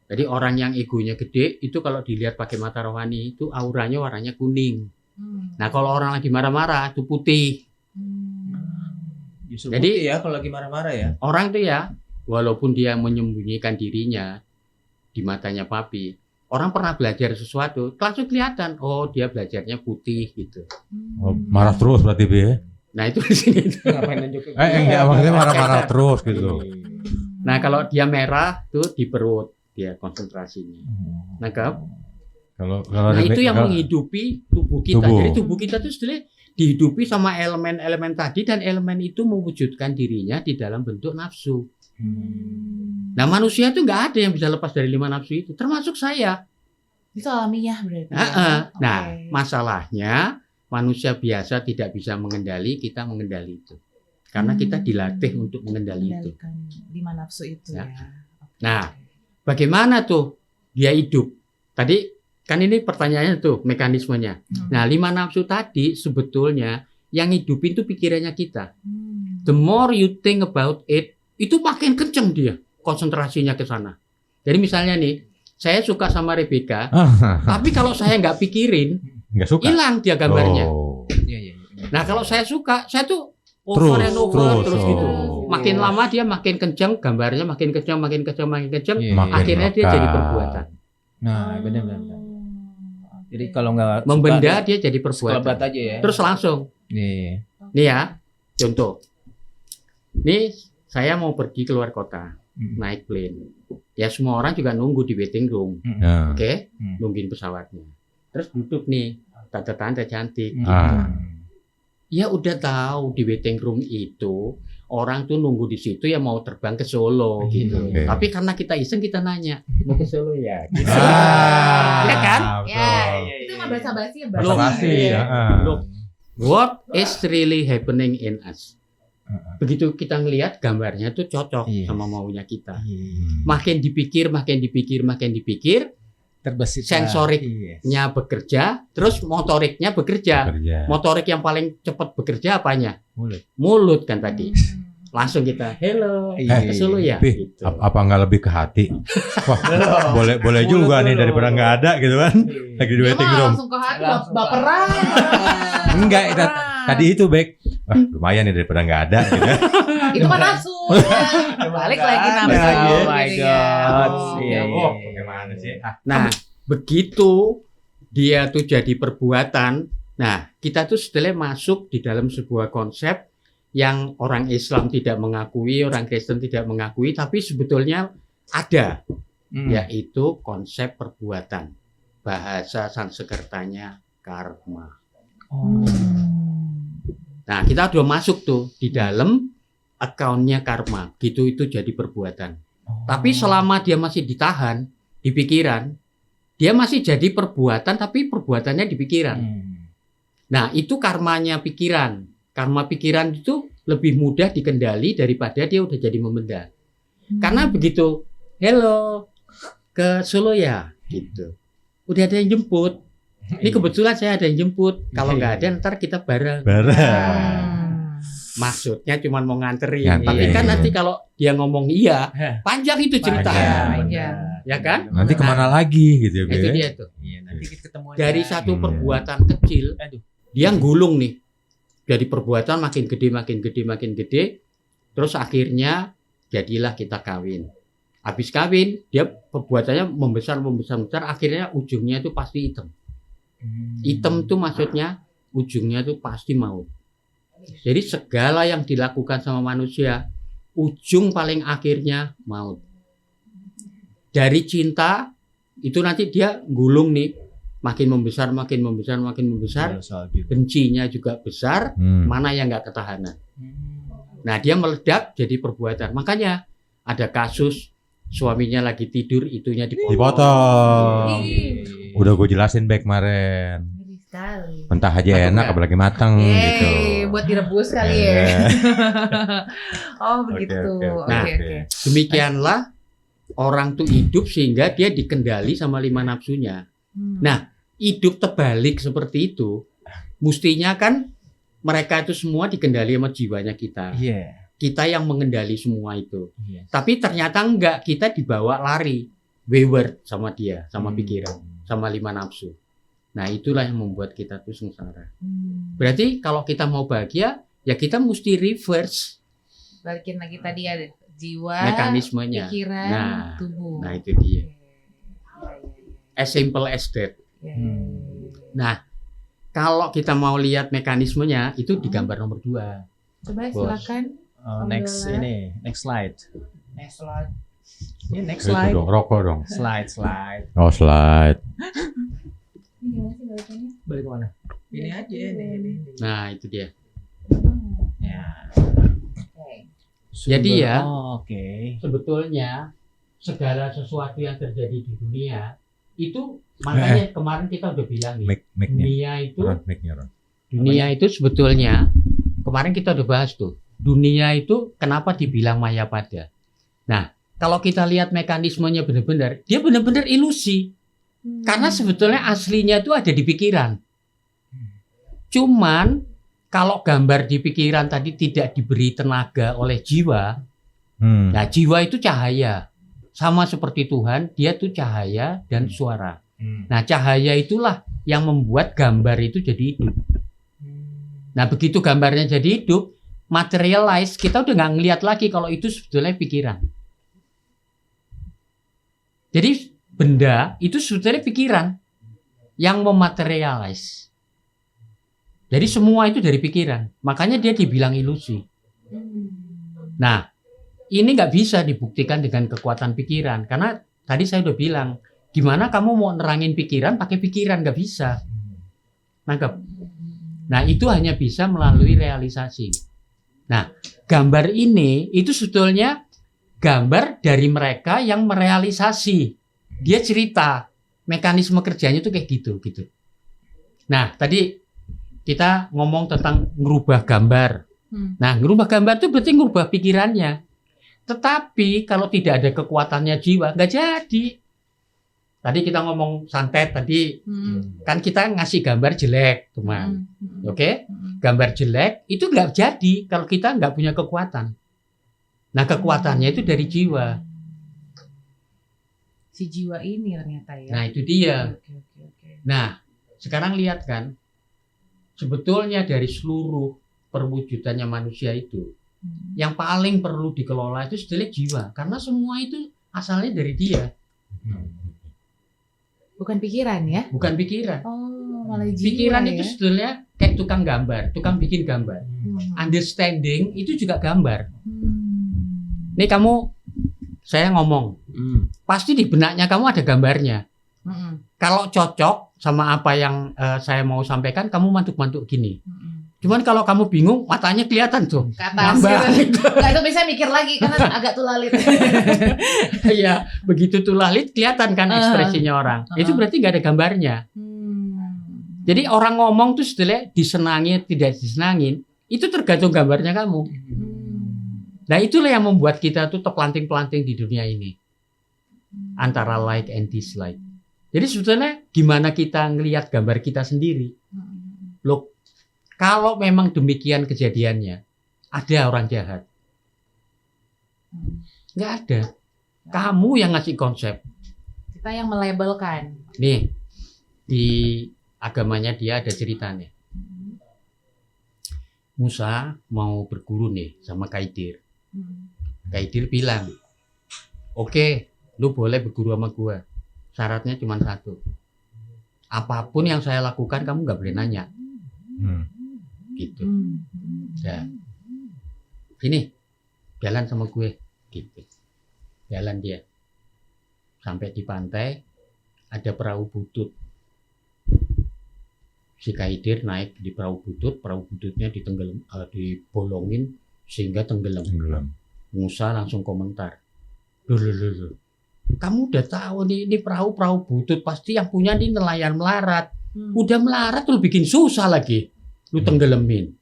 Jadi orang yang egonya gede itu kalau dilihat pakai mata rohani itu auranya warnanya kuning. Nah, kalau orang lagi marah-marah itu putih. Justru Jadi putih ya kalau lagi marah-marah ya. Orang tuh ya, walaupun dia menyembunyikan dirinya di matanya papi, orang pernah belajar sesuatu, langsung kelihatan, oh dia belajarnya putih gitu. Oh, marah terus berarti B. Nah itu di sini. Ngapain nunjuk? Enggak, maksudnya marah-marah terus gitu. Nah kalau dia merah tuh di perut dia konsentrasinya. Nangkap? Kalau Nah itu yang menghidupi tubuh kita. Jadi tubuh kita tuh sebenarnya dihidupi sama elemen-elemen tadi, dan elemen itu mewujudkan dirinya di dalam bentuk nafsu. Nah manusia itu nggak ada yang bisa lepas dari 5 nafsu itu, termasuk saya. Itu alamiah berarti. Nah masalahnya manusia biasa tidak bisa mengendali, kita mengendali itu. Karena kita dilatih untuk mengendali itu. 5 nafsu itu ya. Nah, bagaimana tuh dia hidup? Tadi kan ini pertanyaannya tuh mekanismenya. Nah, 5 nafsu tadi sebetulnya yang hidupin tuh pikirannya kita. The more you think about it, itu makin kenceng dia konsentrasinya ke sana. Jadi misalnya nih, saya suka sama Rebecca, tapi kalau saya nggak pikirin, nggak suka, hilang dia gambarnya. Iya. Nah, kalau saya suka, saya tuh terus gitu. Makin lama dia makin kencang, gambarnya makin kencang. Akhirnya dia jadi perbuatan. Nah, benar. Jadi kalau nggak membenda dia jadi perbuatan. Sekelebat aja ya. Terus langsung. Nih ya, contoh. Nih saya mau pergi keluar kota, naik plane. Ya semua orang juga nunggu di waiting room. Oke? Nungguin pesawatnya. Terus duduk nih, tante-tante cantik. Gitu. Ya udah tahu di waiting room itu orang tuh nunggu di situ ya mau terbang ke Solo gitu. Tapi karena kita iseng kita nanya, mau ke Solo ya? Gitu. Ya kan? Ya. Itu mah basa-basi ya, Look, what is really happening in us? Begitu kita ngelihat gambarnya tuh cocok sama maunya kita. Makin dipikir, terbesit sensoriknya bekerja, terus motoriknya bekerja. Motorik yang paling cepat bekerja apanya? Mulut kan tadi. Langsung kita hello ke Solo ya. Gitu. Apa nggak lebih ke hati? Wah, boleh juga nih daripada nggak ada gitu kan? Lagi di waiting room. Langsung ke hati, baperan. Enggak, tadi itu baik. Lumayan nih daripada nggak ada gitu. Itu kan nafsu. Balik lagi nafsu. Oh my god. Bagaimana sih? Nah, begitu dia tuh jadi perbuatan. Nah, kita tuh setelah masuk di dalam sebuah konsep yang orang Islam tidak mengakui, orang Kristen tidak mengakui, tapi sebetulnya ada, yaitu konsep perbuatan. Bahasa Sanskertanya karma. Nah, kita udah masuk tuh di dalam account-nya karma. Gitu itu jadi perbuatan. Tapi selama dia masih ditahan di pikiran, dia masih jadi perbuatan tapi perbuatannya di pikiran. Nah, itu karmanya pikiran. Karma pikiran itu lebih mudah dikendali daripada dia udah jadi membenda. Karena begitu, hello ke Solo ya, gitu. Udah ada yang jemput. Ini kebetulan saya ada yang jemput. Kalau nggak ada, ntar kita bareng. Maksudnya cuma mau nganterin. Tapi kan nanti kalau dia ngomong iya, panjang itu ceritanya. Ya kan? Nanti kemana lagi gitu ya. Itu dia tuh. Nanti ketemu dari satu perbuatan kecil, dia gulung nih. Dari perbuatan makin gede. Terus akhirnya jadilah kita kawin. Habis kawin, dia perbuatannya membesar. Akhirnya ujungnya itu pasti hitam. Hitam itu maksudnya ujungnya itu pasti maut. Jadi segala yang dilakukan sama manusia ujung paling akhirnya maut. Dari cinta itu nanti dia gulung nih, makin membesar, makin membesar, makin membesar. Bencinya juga besar, mana yang nggak ketahanan. Nah dia meledak jadi perbuatan. Makanya ada kasus suaminya lagi tidur, itunya dipotong. Udah gue jelasin baik kemarin. Mentah aja enak, apalagi matang gitu. Buat direbus kali ya. Oh begitu. Oke. Demikianlah orang tuh hidup sehingga dia dikendali sama 5 nafsunya. Nah, hidup terbalik seperti itu, mestinya kan mereka itu semua dikendali sama jiwanya kita. Kita yang mengendali semua itu. Tapi ternyata enggak, kita dibawa lari, wayward sama dia, sama pikiran, sama 5 nafsu. Nah, itulah yang membuat kita tuh sengsara. Berarti kalau kita mau bahagia, ya kita mesti reverse. Balikin lagi tadi ada jiwa, mekanismenya, pikiran, tubuh. Nah itu dia. As simple as that. Nah, kalau kita mau lihat mekanismenya, itu di gambar nomor 2. Coba silakan. Next slide. Next slide. Next slide. Dong, rokok dong. Slide. Oh, slide. Ini gimana sih balikannya? Balik kemana? Ini aja ini. Nah, itu dia. Ya. Jadi ya, Oke. sebetulnya segala sesuatu yang terjadi di dunia itu makanya kemarin kita udah bilang nih, dunia itu sebetulnya kemarin kita udah bahas tuh. Dunia itu kenapa dibilang mayapada? Nah, kalau kita lihat mekanismenya benar-benar, dia benar-benar ilusi. Karena sebetulnya aslinya itu ada di pikiran. Cuman kalau gambar di pikiran tadi tidak diberi tenaga oleh jiwa, nah jiwa itu cahaya. Sama seperti Tuhan, dia tuh cahaya dan suara. Nah cahaya itulah yang membuat gambar itu jadi hidup. Nah begitu gambarnya jadi hidup, materialize, kita udah nggak ngelihat lagi kalau itu sebetulnya pikiran. Jadi benda itu sebetulnya pikiran yang mematerialize. Jadi semua itu dari pikiran. Makanya dia dibilang ilusi. Nah, ini nggak bisa dibuktikan dengan kekuatan pikiran. Karena tadi saya udah bilang, gimana kamu mau nerangin pikiran pakai pikiran? Nggak bisa. Nangkep? Nah, itu hanya bisa melalui realisasi. Nah, gambar ini itu sebetulnya gambar dari mereka yang merealisasi. Dia cerita mekanisme kerjanya itu kayak gitu. Nah, tadi kita ngomong tentang ngerubah gambar. Nah, ngerubah gambar itu berarti ngerubah pikirannya. Tetapi kalau tidak ada kekuatannya jiwa, nggak jadi. Tadi kita ngomong santet tadi, kan kita ngasih gambar jelek, teman. Oke? Gambar jelek itu nggak jadi kalau kita nggak punya kekuatan. Nah, kekuatannya itu dari jiwa. Si jiwa ini ternyata ya. Nah, itu dia. Oke. Nah, sekarang lihat kan, sebetulnya dari seluruh perwujudannya manusia itu, yang paling perlu dikelola itu sebetulnya jiwa, karena semua itu asalnya dari dia. Bukan pikiran ya? Bukan pikiran. Oh, malah jiwa. Pikiran ya? itu sebetulnya kayak tukang gambar, tukang bikin gambar. Understanding itu juga gambar. Nih kamu, saya ngomong, pasti di benaknya kamu ada gambarnya. Kalau cocok sama apa yang saya mau sampaikan, kamu mantuk-mantuk gini. Cuman kalau kamu bingung, matanya kelihatan tuh. Ke atas gitu. Nggak itu bisa mikir lagi karena agak tulalit. Iya, begitu tulalit kelihatan kan ekspresinya orang. Itu berarti nggak ada gambarnya. Jadi orang ngomong tuh setelah disenangi tidak disenangin, itu tergantung gambarnya kamu. Nah itulah yang membuat kita tuh terpelanting-pelanting di dunia ini. Antara like and dislike. Jadi sebetulnya gimana kita ngelihat gambar kita sendiri. Loh, kalau memang demikian kejadiannya, ada orang jahat. Nggak ada. Kamu yang ngasih konsep. Kita yang melabelkan. Nih, di agamanya dia ada ceritanya. Musa mau berguru nih sama Kaidir. Kaidir bilang, oke, lu boleh berguru sama gua. Syaratnya cuma satu. Apapun yang saya lakukan kamu nggak boleh nanya. Gitu. Ya. Ini jalan sama gue gitu. Jalan dia sampai di pantai, ada perahu butut. Si Kaidir naik di perahu bututnya dibolongin sehingga tenggelam. Musa langsung komentar, loh. Kamu udah tahu nih, ini perahu butut, pasti yang punya ini nelayan melarat. Udah melarat lu bikin susah lagi, lu tenggelamin.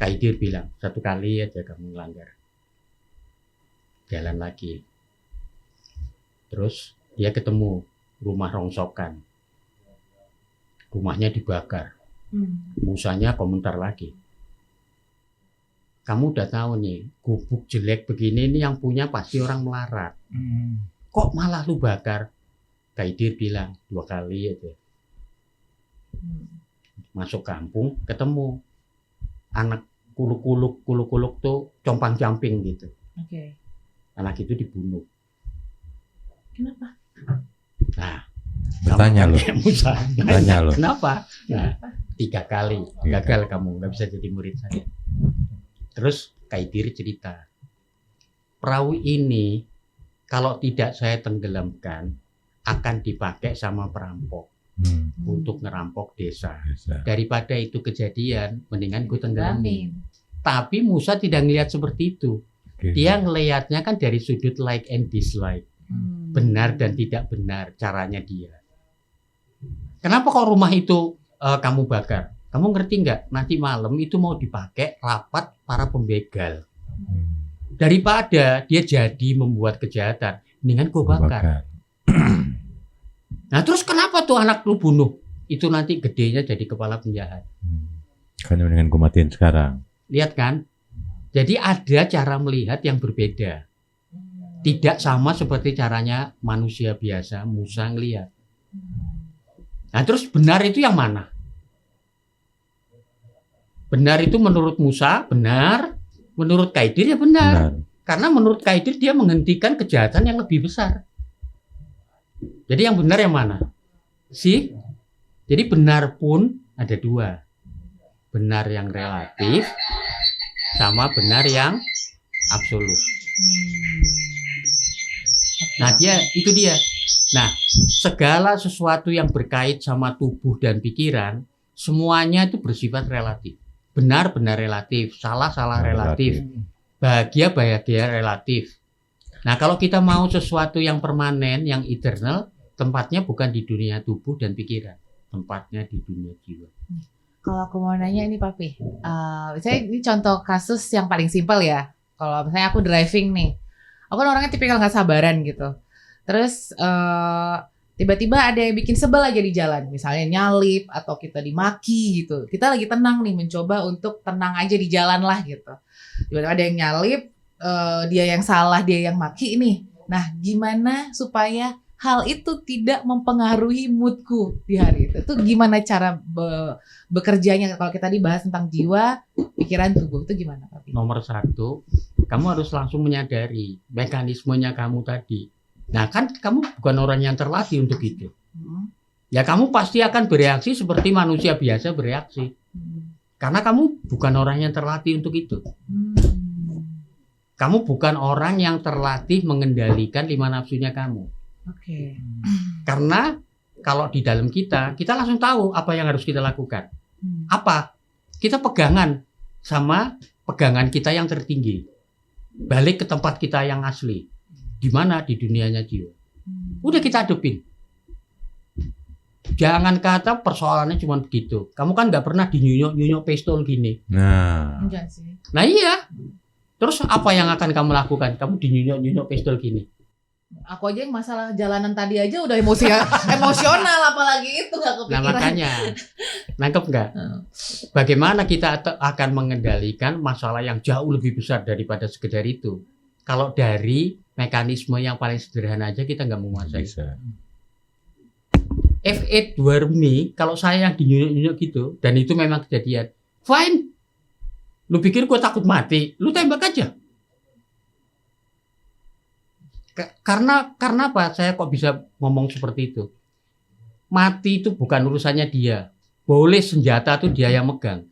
Kaidir bilang, 1 kali aja kamu melanggar. Jalan lagi. Terus dia ketemu rumah rongsokan. Rumahnya dibakar. Musanya komentar lagi. Kamu udah tahu nih, gubuk jelek begini ini yang punya pasti orang melarat. Kok malah lu bakar? Kaidir bilang 2 kali aja. Masuk kampung, ketemu anak kuluk-kuluk tuh compang-camping gitu. Oke. Anak itu dibunuh. Kenapa? Nah, bertanya lo. Bertanya lo. Kenapa? Nah, 3 kali gagal kamu, nggak bisa jadi murid saya. Terus Kaidir cerita, perahu ini kalau tidak saya tenggelamkan akan dipakai sama perampok untuk ngerampok desa. Daripada itu kejadian, mendingan gue tenggelamin. Tapi Musa tidak ngelihat seperti itu. Dia ngelihatnya kan dari sudut like and dislike. Benar dan tidak benar caranya dia. Kenapa kok rumah itu kamu bakar? Kamu ngerti nggak? Nanti malam itu mau dipakai rapat para pembegal. Daripada dia jadi membuat kejahatan, mendingan gue bakar. Nah terus kenapa tuh anak lu bunuh? Itu nanti gedenya jadi kepala penjahat. Kan mendingan gue matiin sekarang. Lihat kan? Jadi ada cara melihat yang berbeda. Tidak sama seperti caranya manusia biasa, Musa ngelihat. Nah terus benar itu yang mana? Benar itu menurut Musa, benar. Menurut Kaidir ya benar. Karena menurut Kaidir dia menghentikan kejahatan yang lebih besar. Jadi yang benar yang mana? Jadi benar pun ada 2. Benar yang relatif sama benar yang absolut. Nah itu dia. Nah segala sesuatu yang berkait sama tubuh dan pikiran, semuanya itu bersifat relatif. Benar relatif, salah relatif, bahagia relatif. Nah kalau kita mau sesuatu yang permanen, yang eternal, tempatnya bukan di dunia tubuh dan pikiran, tempatnya di dunia jiwa. Kalau aku mau nanya ini Papi, misalnya ini contoh kasus yang paling simpel ya. Kalau misalnya aku driving nih, aku kan orangnya tipikal nggak sabaran gitu. Terus tiba-tiba ada yang bikin sebel aja di jalan, misalnya nyalip atau kita dimaki gitu. Kita lagi tenang nih, mencoba untuk tenang aja di jalan lah gitu. Tiba-tiba ada yang nyalip, dia yang salah, dia yang maki nih. Nah, gimana supaya hal itu tidak mempengaruhi moodku di hari itu? Itu gimana cara bekerjanya? Kalau kita dibahas tentang jiwa, pikiran, tubuh, itu gimana, Pak? Nomor 1, kamu harus langsung menyadari mekanismenya kamu tadi. Nah kan kamu bukan orang yang terlatih untuk itu. Ya kamu pasti akan bereaksi seperti manusia biasa bereaksi. Karena kamu bukan orang yang terlatih untuk itu. Kamu bukan orang yang terlatih mengendalikan 5 nafsunya kamu. Oke. Karena kalau di dalam kita langsung tahu apa yang harus kita lakukan. Apa? Kita pegangan sama pegangan kita yang tertinggi. Balik ke tempat kita yang asli. Di mana? Di dunianya jiwa. Udah kita hadepin. Jangan kata persoalannya cuma begitu. Kamu kan nggak pernah dinyunyuk pistol gini. Enggak sih. Nah iya. Terus apa yang akan kamu lakukan? Kamu dinyunyuk pistol gini. Aku aja yang masalah jalanan tadi aja udah emosional, apalagi itu nggak kepikiran. Nah makanya, nangkep nggak? Bagaimana kita akan mengendalikan masalah yang jauh lebih besar daripada sekedar itu? Kalau dari mekanisme yang paling sederhana aja kita nggak menguasai. If it were me, kalau saya yang dinyunyuk gitu, dan itu memang kejadian, fine. Lu pikir gue takut mati? Lu tembak aja. Karena apa? Saya kok bisa ngomong seperti itu? Mati itu bukan urusannya dia. Boleh senjata tuh dia yang megang.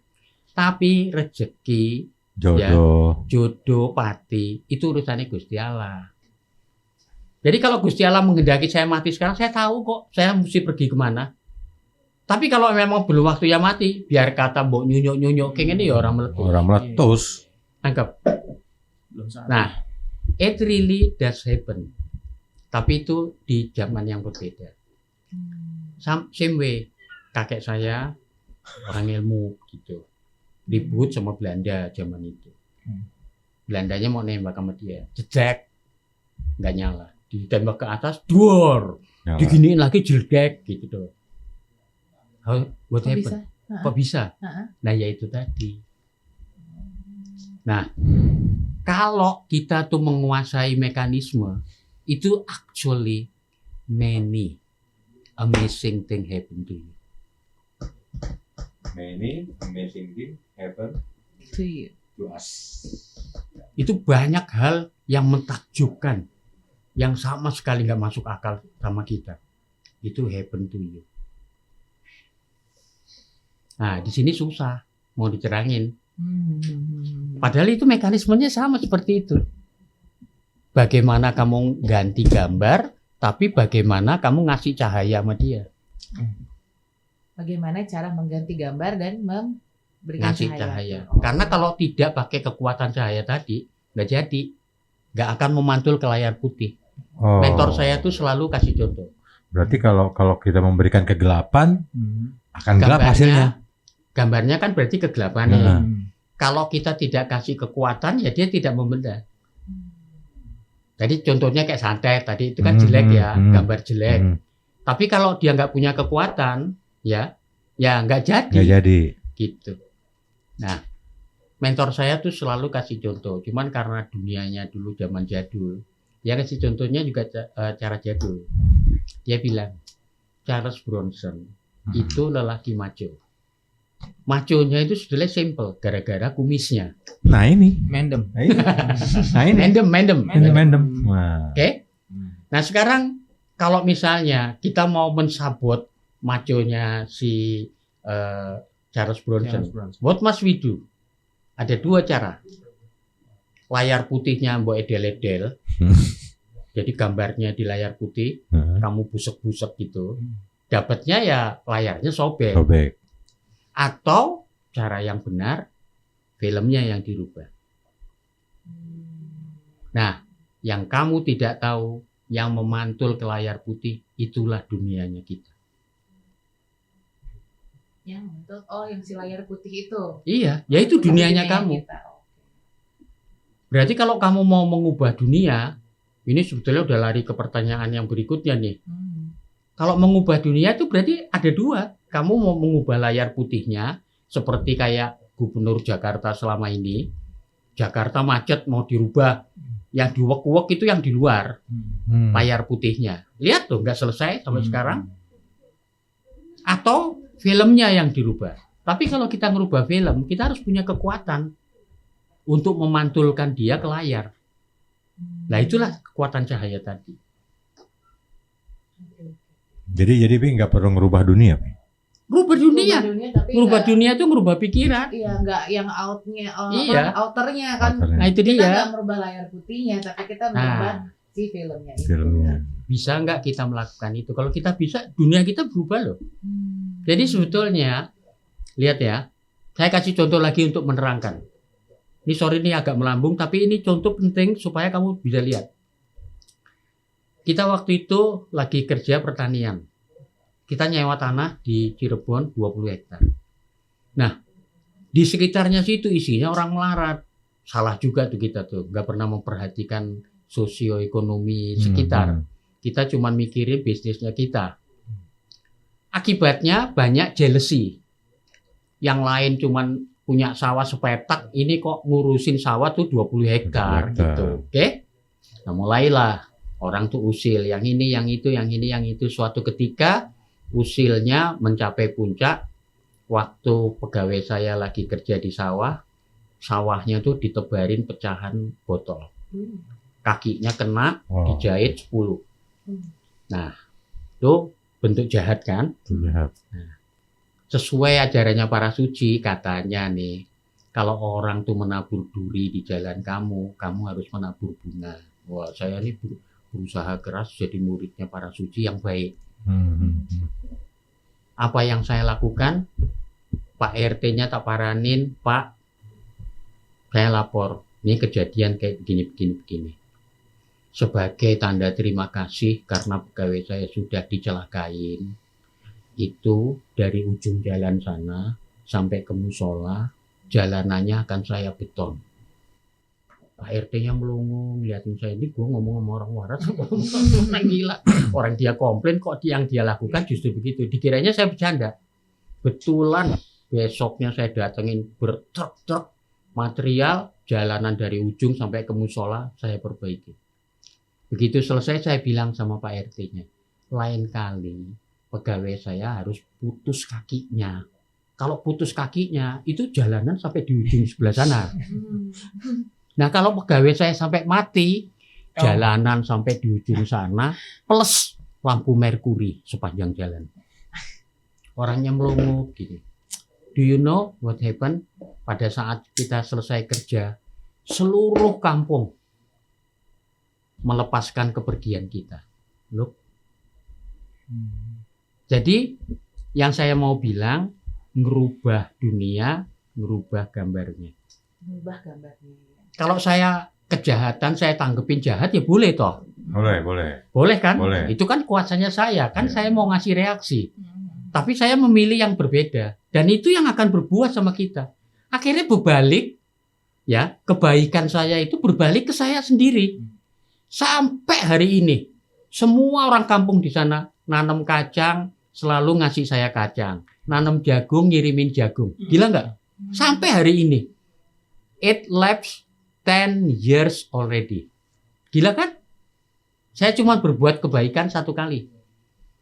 Tapi rezeki jodoh, pati, itu urusannya Gusti Allah. Jadi kalau Gusti Allah menghendaki saya mati sekarang, saya tahu kok saya mesti pergi kemana. Tapi kalau memang belum waktunya mati, biar kata mbok nyunyuk kayak gini ya orang meletus. Orang meletus. Anggap. Nah, it really does happen. Tapi itu di zaman yang berbeda. Same way, kakek saya orang ilmu gitu. Ribut sama Belanda zaman itu. Belandanya mau nembak sama dia, jejak, nggak nyala. Ditembak ke atas, duor, diginiin lagi jeldek gitu tuh. What happened? Kok bisa? Nah ya itu tadi. Nah, kalau kita tuh menguasai mekanisme, itu actually many amazing thing happen to you. Many amazing thing happen to us. Itu banyak hal yang mentakjubkan, yang sama sekali nggak masuk akal sama kita. Itu happen to you. Nah, di sini susah mau dicerangin. Padahal itu mekanismenya sama seperti itu. Bagaimana kamu ganti gambar, tapi bagaimana kamu ngasih cahaya sama dia. Bagaimana cara mengganti gambar dan memberikan Ngasih cahaya. Karena kalau tidak pakai kekuatan cahaya tadi, nggak jadi. Nggak akan memantul ke layar putih. Mentor saya tuh selalu kasih contoh. Berarti kalau kita memberikan kegelapan, akan gelap hasilnya. Gambarnya kan berarti kegelapan. Kalau kita tidak kasih kekuatan, ya dia tidak membenda. Jadi contohnya kayak santet tadi itu kan jelek ya, gambar jelek. Tapi kalau dia nggak punya kekuatan, ya nggak jadi. Nggak jadi. Gitu. Nah, mentor saya tuh selalu kasih contoh. Cuman karena dunianya dulu zaman jadul, dia kasih contohnya juga cara jadul. Dia bilang, Charles Bronson itu lelaki maco. Maconya itu sebetulnya simple, gara-gara kumisnya. Nah ini. Mendem. Nah ini. Mendem. Oke? Nah sekarang kalau misalnya kita mau mensabot maconya si Charles Bronson, what must we do? Ada dua cara. Layar putihnya mbok edel-edel. Jadi gambarnya di layar putih, kamu busek-busek gitu. Dapatnya ya layarnya sobek. Atau cara yang benar, filmnya yang dirubah. Nah, yang kamu tidak tahu, yang memantul ke layar putih, itulah dunianya kita. Yang si layar putih itu. Iya, ya itu dunianya kamu. Berarti kalau kamu mau mengubah dunia, ini sebetulnya udah lari ke pertanyaan yang berikutnya nih. Kalau mengubah dunia itu berarti ada dua. Kamu mau mengubah layar putihnya seperti kayak Gubernur Jakarta selama ini. Jakarta macet mau dirubah. Yang diuwek-uwek itu yang di luar layar putihnya. Lihat tuh nggak selesai sampai sekarang. Atau filmnya yang dirubah. Tapi kalau kita ngerubah film, kita harus punya kekuatan untuk memantulkan dia ke layar. Nah itulah kekuatan cahaya tadi. Jadi nggak perlu ngerubah dunia, Pak. Ngerubah dunia. Ngerubah dunia itu ngerubah pikiran. Iya, nggak yang outernya kan. Nah itu kita dia. Nggak merubah layar putihnya, tapi kita merubah si filmnya itu. Bisa nggak kita melakukan itu? Kalau kita bisa, dunia kita berubah loh. Jadi sebetulnya, lihat ya, saya kasih contoh lagi untuk menerangkan. Ini agak melambung, tapi ini contoh penting supaya kamu bisa lihat. Kita waktu itu lagi kerja pertanian. Kita nyewa tanah di Cirebon 20 hektar. Nah, di sekitarnya situ isinya orang melarat. Salah juga tuh kita tuh, nggak pernah memperhatikan sosioekonomi sekitar. Kita cuma mikirin bisnisnya kita. Akibatnya banyak jealousy. Yang lain cuman punya sawah sepetak, ini kok ngurusin sawah tuh 20 hektar gitu. Oke? Nah, mulailah orang tuh usil, yang ini, yang itu, yang ini, yang itu. Suatu ketika usilnya mencapai puncak. Waktu pegawai saya lagi kerja di sawah, sawahnya tuh ditebarin pecahan botol. Kakinya kena, dijahit 10. Nah, itu bentuk jahat kan? Jahat. Nah, sesuai ajarannya para suci katanya nih, Kalau orang tuh menabur duri di jalan kamu harus menabur bunga. Wah, saya ini berusaha keras jadi muridnya para suci yang baik. Apa yang saya lakukan? Pak RT-nya tak paranin, Pak, saya lapor. Ini kejadian kayak begini. Sebagai tanda terima kasih karena pegawai saya sudah dicelakain. Itu dari ujung jalan sana sampai ke musola, jalanannya akan saya beton. Pak RT-nya melongo, ngeliatin saya, ini gue ngomong sama orang waras, orang gila. Orang dia komplain kok yang dia lakukan justru begitu. Dikiranya saya bercanda. Betulan besoknya saya datengin bertruk-truk material, jalanan dari ujung sampai ke musola saya perbaiki. Begitu selesai saya bilang sama Pak RT-nya, lain kali pegawai saya harus putus kakinya. Kalau putus kakinya itu jalanan sampai di ujung sebelah sana. Nah kalau pegawai saya sampai mati, jalanan sampai di ujung sana plus lampu merkuri sepanjang jalan. Orangnya melongo gini. Do you know what happened? Pada saat kita selesai kerja, seluruh kampung melepaskan kepergian kita. Look. Jadi yang saya mau bilang, ngerubah dunia, ngerubah gambarnya. Kalau saya kejahatan, saya tanggepin jahat, ya boleh toh? Boleh. Boleh kan? Boleh. Itu kan kuasanya saya, kan saya mau ngasih reaksi. Tapi saya memilih yang berbeda. Dan itu yang akan berbuat sama kita. Akhirnya berbalik, ya, kebaikan saya itu berbalik ke saya sendiri. Sampai hari ini, semua orang kampung di sana nanam kacang, selalu ngasih saya kacang. Nanam jagung, ngirimin jagung. Gila nggak? Sampai hari ini. It lapsed 10 years already. Gila kan? Saya cuma berbuat kebaikan 1 kali.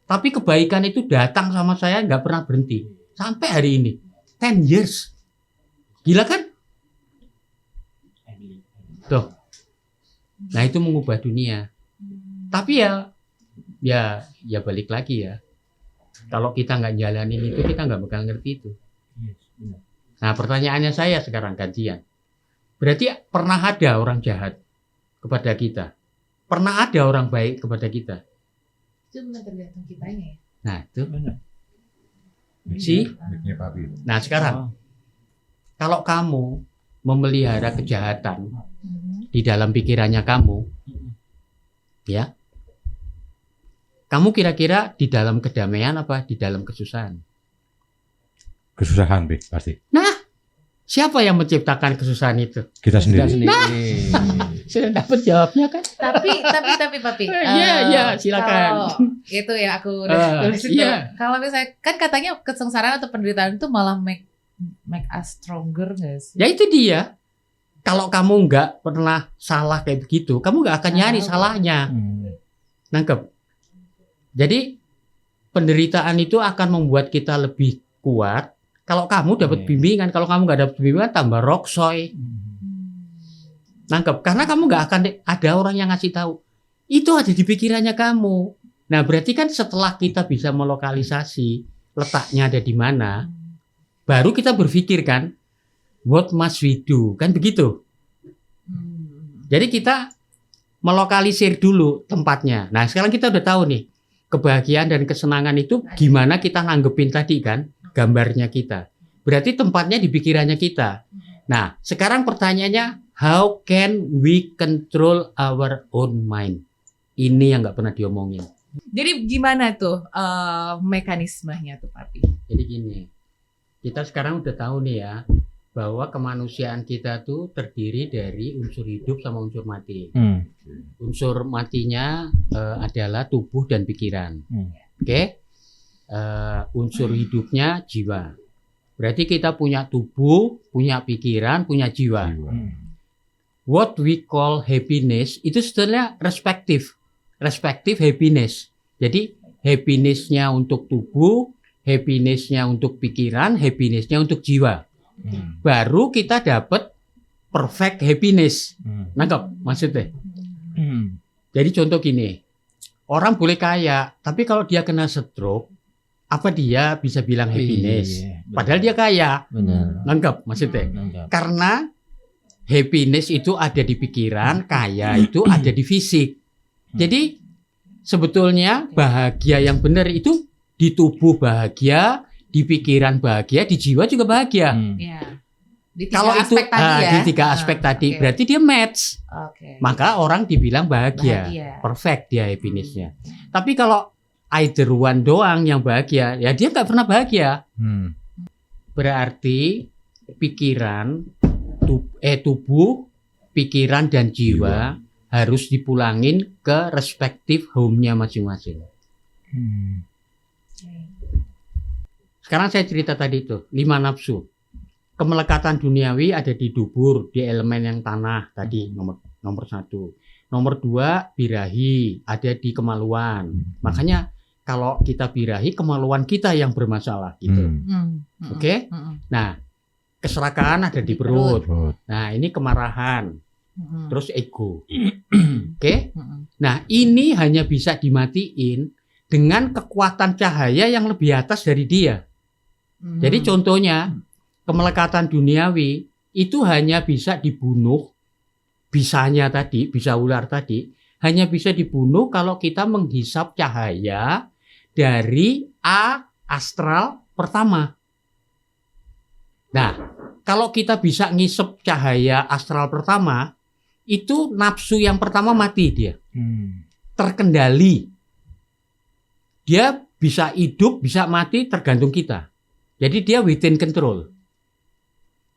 Tapi kebaikan itu datang sama saya nggak pernah berhenti. Sampai hari ini. 10 years. Gila kan? Tuh. Nah itu mengubah dunia. Tapi ya balik lagi ya. Kalau kita nggak jalanin itu, kita nggak bakal ngerti itu. Nah pertanyaannya saya sekarang gantian. Berarti pernah ada orang jahat kepada kita? Pernah ada orang baik kepada kita? Itu benar tergantung kitanya ya. Nah itu. Nah sekarang, kalau kamu memelihara kejahatan di dalam pikirannya kamu, ya, kamu kira-kira di dalam kedamaian apa di dalam kesusahan? Kesusahan, pasti. Nah, siapa yang menciptakan kesusahan itu? Kita sendiri. Nah, sudah dapat jawabnya kan? Tapi Papi. Iya, silakan. Kalau itu ya aku udah tulis itu. Iya. Kalau misalnya kan katanya kesengsaraan atau penderitaan itu malah make us stronger nggak sih? Ya itu dia. Kalau kamu nggak pernah salah kayak begitu, kamu nggak akan nyari salahnya. Nangkep? Jadi penderitaan itu akan membuat kita lebih kuat. Kalau kamu dapat bimbingan, kalau kamu nggak dapat bimbingan tambah roksoy. Nangkep? Karena kamu nggak akan ada orang yang ngasih tahu. Itu ada di pikirannya kamu. Nah berarti kan setelah kita bisa melokalisasi letaknya ada di mana, baru kita berpikir kan, what must we do? Kan begitu. Jadi kita melokalisir dulu tempatnya. Nah sekarang kita udah tahu nih, kebahagiaan dan kesenangan itu gimana kita nanggepin tadi kan, gambarnya kita. Berarti tempatnya di pikirannya kita. Nah sekarang pertanyaannya, how can we control our own mind? Ini yang nggak pernah diomongin. Jadi gimana tuh mekanismenya tuh Papi? Jadi gini, kita sekarang udah tahu nih ya, bahwa kemanusiaan kita tuh terdiri dari unsur hidup sama unsur mati. Unsur matinya adalah tubuh dan pikiran. Oke? Unsur hidupnya jiwa. Berarti kita punya tubuh, punya pikiran, punya jiwa. What we call happiness itu sebenarnya respective happiness. Jadi happinessnya untuk tubuh, happinessnya untuk pikiran, happinessnya untuk jiwa. Baru kita dapat perfect happiness. Nangkep maksudnya? Jadi contoh gini, orang boleh kaya, tapi kalau dia kena stroke Apa dia bisa bilang happiness? Iya, benar. Padahal dia kaya. Benar. Nangkep maksudnya? Nangkap. Karena happiness itu ada di pikiran, kaya itu ada di fisik. Jadi sebetulnya bahagia yang benar itu di tubuh bahagia, di pikiran bahagia, di jiwa juga bahagia. Ya. Di tiga Kalau itu aspek tadi ya. di tiga aspek tadi oke. berarti dia match. Oke. Maka orang dibilang bahagia. Perfect dia happinessnya. Tapi kalau either one doang yang bahagia, ya dia nggak pernah bahagia. Berarti pikiran, tubuh, pikiran dan jiwa harus dipulangin ke respective home-nya masing-masing. Sekarang saya cerita tadi itu 5 nafsu. Kemelekatan duniawi ada di dubur, di elemen yang tanah tadi nomor 1. Nomor 2 birahi, ada di kemaluan. Makanya kalau kita birahi, kemaluan kita yang bermasalah gitu. Oke? Nah, keserakahan ada di perut. Nah, ini kemarahan. Terus ego. Oke? Nah, ini hanya bisa dimatiin dengan kekuatan cahaya yang lebih atas dari dia. Jadi contohnya, kemelekatan duniawi itu hanya bisa dibunuh, bisanya tadi, bisa ular tadi, hanya bisa dibunuh kalau kita menghisap cahaya dari astral pertama. Nah, kalau kita bisa ngisep cahaya astral pertama, itu nafsu yang pertama mati dia. Terkendali. Dia bisa hidup, bisa mati tergantung kita. Jadi dia within control.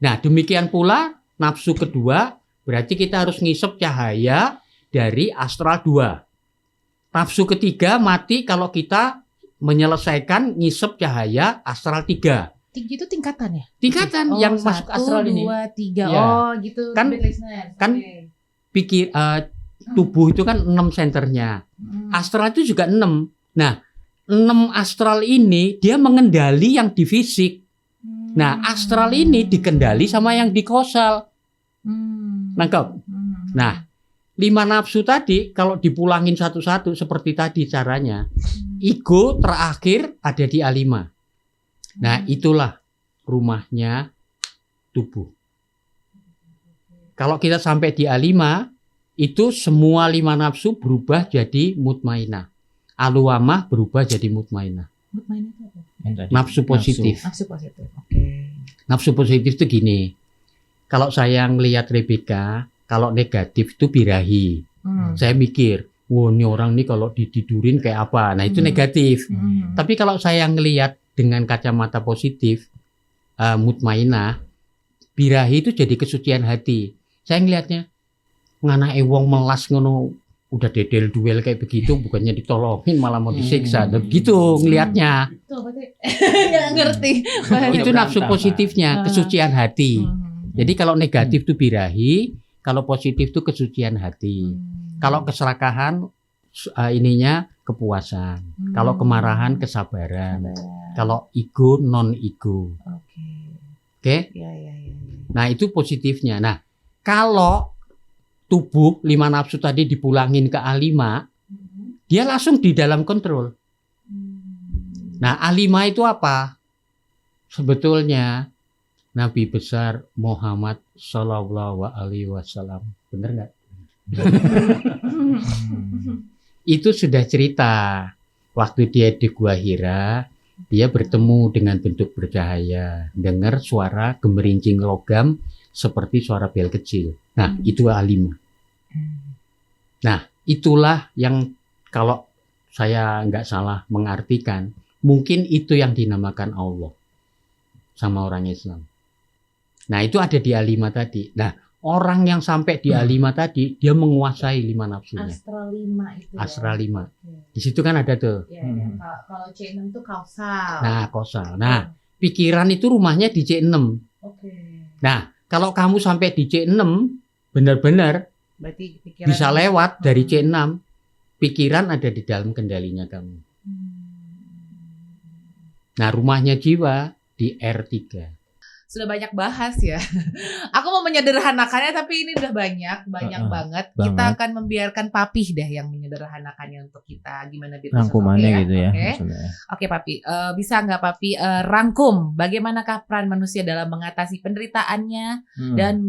Nah, demikian pula nafsu kedua, berarti kita harus ngisep cahaya dari astral 2. Nafsu ketiga mati kalau kita menyelesaikan ngisep cahaya astral 3. Tinggi itu tingkatan ya? Tingkatan yang masuk astral ini. 1, 2, 3. Ya. Oh, gitu. Kan pikir tubuh itu kan 6 senternya. Astral itu juga 6. Nah, 6 astral ini dia mengendali yang di fisik. Nah, astral ini dikendali sama yang di kausal. Nangkep? Nah, 5 nafsu tadi kalau dipulangin satu-satu seperti tadi caranya, ego terakhir ada di A5. Nah, itulah rumahnya tubuh. Kalau kita sampai di A5, itu semua 5 nafsu berubah jadi mutmainah. Alwamah berubah jadi mutmainah. Mutmainah itu apa? Nafsu positif. Nafsu positif. Oke. Nafsu positif itu gini. Kalau saya ngelihat Rebecca, kalau negatif itu birahi. Saya mikir, wah ini orang nih kalau ditidurin kayak apa. Nah itu negatif. Tapi kalau saya ngelihat dengan kacamata positif, mutmainah, birahi itu jadi kesucian hati. Saya ngelihatnya, ngana wong melas ngono udah dedel duel kayak begitu, bukannya ditolongin malah mau disiksa. Begitu ngelihatnya. Itu berarti nggak ngerti. Itu nafsu positifnya, kesucian hati. Jadi kalau negatif itu birahi, kalau positif itu kesucian hati. Kalau keserakahan ininya kepuasan. Kalau kemarahan kesabaran. Kalau ego non ego. Oke? Ya. Nah, itu positifnya. Nah, kalau tubuh 5 nafsu tadi dipulangin ke A5, dia langsung di dalam kontrol. Nah, A5 itu apa? Sebetulnya Nabi besar Muhammad Shallallahu Alaihi Wasallam, bener nggak? Itu sudah cerita waktu dia di Gua Hira, dia bertemu dengan bentuk bercahaya, dengar suara gemerincing logam seperti suara bel kecil. Nah, itu A5. Nah, itulah yang kalau saya nggak salah mengartikan, mungkin itu yang dinamakan Allah sama orang Islam. Nah, itu ada di A5 tadi. Nah, orang yang sampai di A5 tadi, dia menguasai 5 nafsunya. Astral 5 itu. Astral 5. Di situ kan ada tuh. Ya. Kalau C6 itu kausal. Nah, kausal. Nah, pikiran itu rumahnya di C6. Nah, kalau kamu sampai di C6, benar-benar berarti pikiran bisa lewat dari C6, pikiran ada di dalam kendalinya kamu. Nah, rumahnya jiwa di R3. sudah banyak bahas ya. Aku mau menyederhanakannya tapi ini udah banyak banget. Kita akan membiarkan Papi deh yang menyederhanakannya untuk kita. Gimana Beatrice? Rangkumannya ya? gitu ya. Oke Papi, bisa nggak Papi rangkum bagaimanakah peran manusia dalam mengatasi penderitaannya dan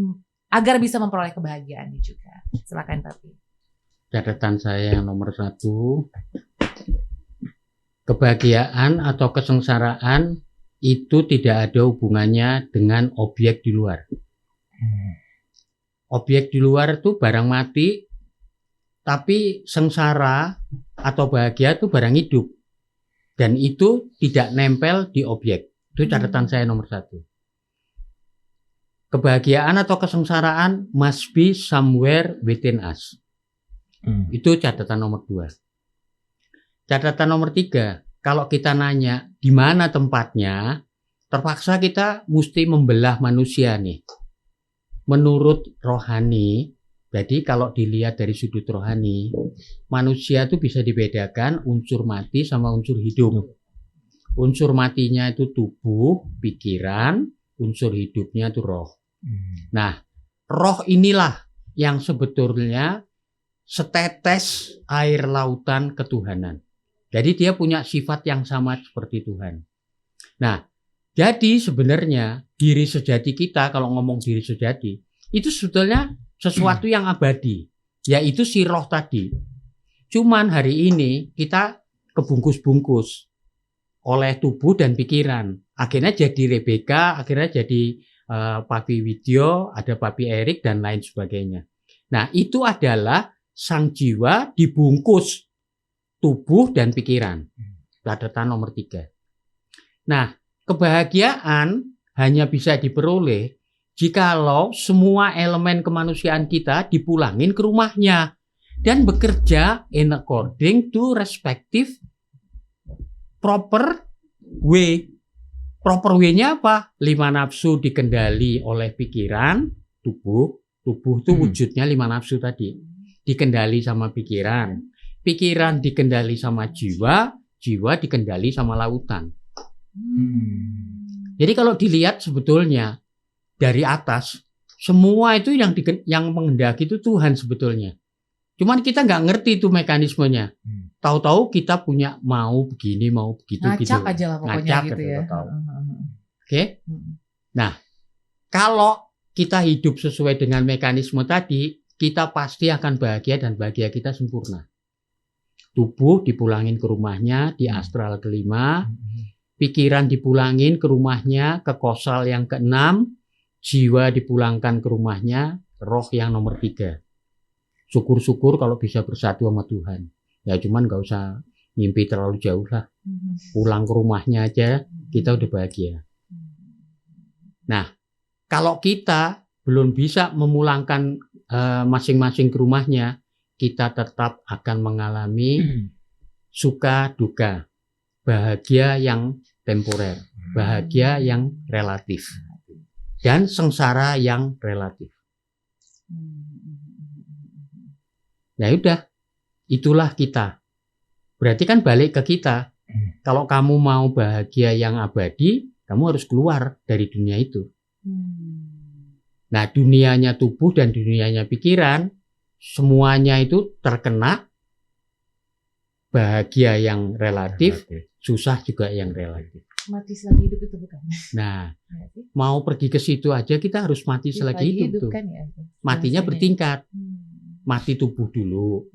agar bisa memperoleh kebahagiaannya juga. Silakan Papi. Catatan saya yang nomor 1, kebahagiaan atau kesengsaraan itu tidak ada hubungannya dengan objek di luar. Objek di luar itu barang mati, tapi sengsara atau bahagia itu barang hidup. Dan itu tidak nempel di objek. Itu catatan saya nomor 1. Kebahagiaan atau kesengsaraan must be somewhere within us. Itu catatan nomor 2. Catatan nomor 3. Kalau kita nanya di mana tempatnya, terpaksa kita mesti membelah manusia nih. Menurut rohani, jadi kalau dilihat dari sudut rohani, manusia itu bisa dibedakan unsur mati sama unsur hidup. Unsur matinya itu tubuh, pikiran, unsur hidupnya itu roh. Nah, roh inilah yang sebetulnya setetes air lautan ketuhanan. Jadi dia punya sifat yang sama seperti Tuhan. Nah, jadi sebenarnya diri sejati kita, kalau ngomong diri sejati, itu sebetulnya sesuatu yang abadi, yaitu si roh tadi. Cuman hari ini kita kebungkus-bungkus oleh tubuh dan pikiran. Akhirnya jadi Rebecca, akhirnya jadi Papi Widyo, ada Papi Erik dan lain sebagainya. Nah, itu adalah sang jiwa dibungkus tubuh dan pikiran. Catatan nomor 3. Nah, kebahagiaan hanya bisa diperoleh jikalau semua elemen kemanusiaan kita dipulangin ke rumahnya dan bekerja in according to respective proper way. Proper way-nya apa? 5 nafsu dikendali oleh pikiran, tubuh. Tubuh itu wujudnya 5 nafsu tadi. Dikendali sama pikiran. Pikiran dikendali sama jiwa, jiwa dikendali sama lautan. Jadi kalau dilihat sebetulnya dari atas, semua itu yang menghendaki itu Tuhan sebetulnya. Cuman kita nggak ngerti itu mekanismenya. Tahu-tahu kita punya mau begini, mau begitu. Ngacak aja lah pokoknya ngacak gitu ya. Oke. Nah, kalau kita hidup sesuai dengan mekanisme tadi, kita pasti akan bahagia dan bahagia kita sempurna. Tubuh dipulangin ke rumahnya di astral kelima, pikiran dipulangin ke rumahnya ke kosal yang ke-6, jiwa dipulangkan ke rumahnya, roh yang nomor 3. Syukur-syukur kalau bisa bersatu sama Tuhan. Ya cuman gak usah mimpi terlalu jauh lah. Pulang ke rumahnya aja kita udah bahagia. Nah, kalau kita belum bisa memulangkan masing-masing ke rumahnya, kita tetap akan mengalami suka duka, bahagia yang temporer, bahagia yang relatif, dan sengsara yang relatif. Ya udah, itulah kita. Berarti kan balik ke kita. Kalau kamu mau bahagia yang abadi, kamu harus keluar dari dunia itu. Nah, dunianya tubuh dan dunianya pikiran, semuanya itu terkena bahagia yang relatif, susah juga yang relatif. Mati selagi hidup itu bukan? Nah, mau pergi ke situ aja kita harus mati selagi hidup tuh. Kan ya, matinya bertingkat. Mati tubuh dulu,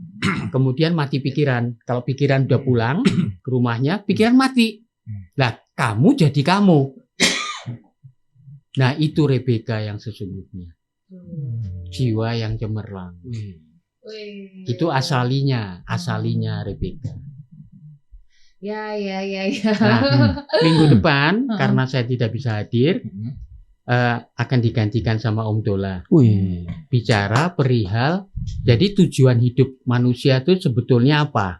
kemudian mati pikiran. Kalau pikiran udah pulang ke rumahnya, pikiran mati. Nah, kamu jadi kamu. Nah, itu Rebecca yang sesungguhnya. Jiwa yang cemerlang. Itu asalinya Rebecca. Ya. Nah, minggu depan karena saya tidak bisa hadir, akan digantikan sama Om Dola. Bicara perihal, jadi tujuan hidup manusia itu sebetulnya apa?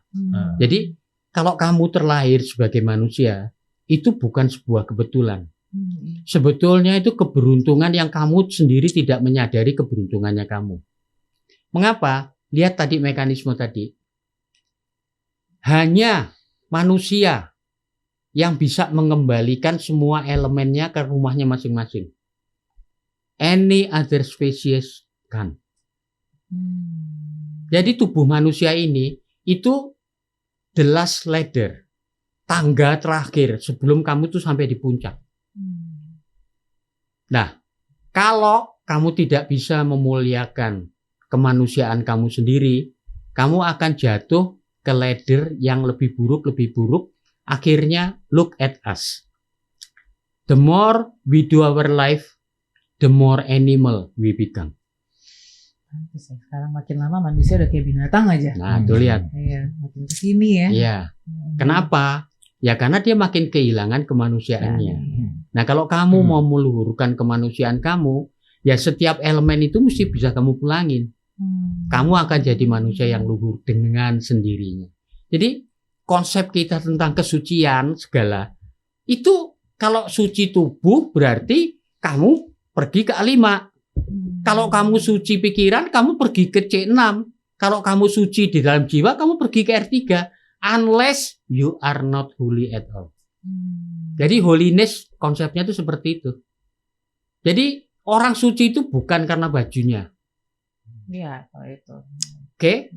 Jadi kalau kamu terlahir sebagai manusia, itu bukan sebuah kebetulan. Sebetulnya itu keberuntungan yang kamu sendiri tidak menyadari keberuntungannya kamu. Mengapa? Lihat tadi mekanisme tadi. Hanya manusia yang bisa mengembalikan semua elemennya ke rumahnya masing-masing. any other species can. Jadi tubuh manusia ini itu the last ladder, tangga terakhir sebelum kamu tuh sampai di puncak. Nah, kalau kamu tidak bisa memuliakan kemanusiaan kamu sendiri, kamu akan jatuh ke ladder yang lebih buruk. Akhirnya, look at us. The more we do our life, the more animal we become. Sekarang makin lama manusia udah kayak binatang aja. Nah, tuh lihat. Iya, makin kesini ya. Iya. Kenapa? Ya karena dia makin kehilangan kemanusiaannya. Nah, kalau kamu mau meluhurkan kemanusiaan kamu, ya setiap elemen itu mesti bisa kamu pulangin. Kamu akan jadi manusia yang luhur dengan sendirinya. Jadi konsep kita tentang kesucian segala itu, kalau suci tubuh berarti kamu pergi ke A5. Kalau kamu suci pikiran, kamu pergi ke C6. Kalau kamu suci di dalam jiwa, kamu pergi ke R3. Unless you are not holy at all. Jadi holiness konsepnya itu seperti itu. Jadi orang suci itu bukan karena bajunya. Iya, kalau itu. Oke?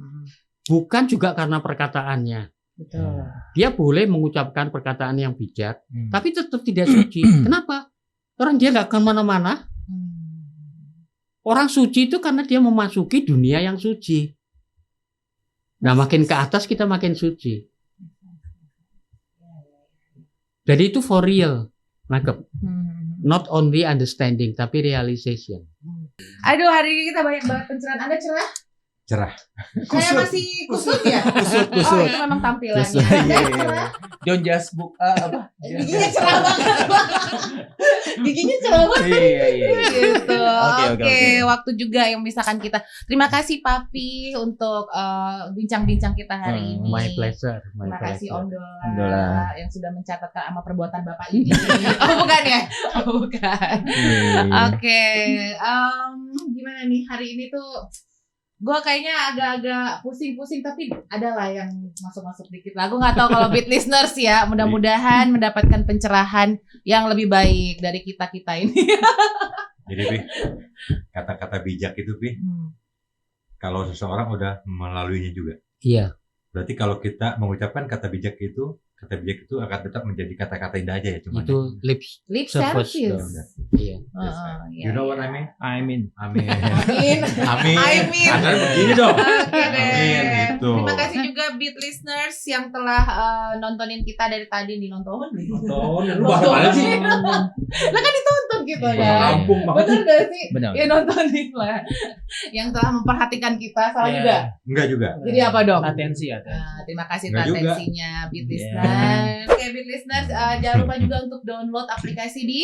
Bukan juga karena perkataannya. Betul. Dia boleh mengucapkan perkataan yang bijak, tapi tetap tidak suci. Kenapa? Orang dia nggak kemana-mana. Orang suci itu karena dia memasuki dunia yang suci. Nah, makin ke atas kita makin suci. Jadi itu for real. Nangkep. Not only understanding, tapi realization. Aduh, hari ini kita banyak banget pencerahan. Anda cerah? Cerah. Saya masih kusut ya? Kusut. Oh, itu memang tampilannya. Iya. Don't just book apa? Giginya cerah banget. Giginya cerah banget. Iya. Gitu. Oke. Waktu juga yang misalkan kita. Terima kasih Papi untuk bincang-bincang kita hari ini. My pleasure. Terima kasih Om Dola. Dola yang sudah mencatatkan sama perbuatan Bapak ini. Oh bukan ya? Oh bukan. Oke. Gimana nih hari ini tuh? Gue kayaknya agak-agak pusing-pusing, tapi adalah yang masuk-masuk dikit lah. Gue nggak tahu kalau beat listeners ya, mudah-mudahan mendapatkan pencerahan yang lebih baik dari kita ini. Jadi Pi, kata-kata bijak itu Pi, kalau seseorang udah melaluinya juga. Iya. Berarti kalau kita mengucapkan kata bijak itu akan tetap menjadi kata-kata indah aja ya, cuma Itu lip service. Iya. You know what I mean? Amin. Amin. Amin. Karena begini dong. Oke deh. Amin, gitu. Terima kasih juga beat listeners yang telah nontonin kita dari tadi nih nonton. Lu bahasa mana sih? Lah kan ditonton gitu Bahasa ya. Lampung banget. Betul gak sih? Benar. Ya nontonin lah. Yang telah memperhatikan kita salah juga. Enggak juga. Jadi apa dong? Atensi ya. Nah, terima kasih Enggak juga. atensinya beat listeners. Oke beat listeners, jangan lupa juga untuk download aplikasi di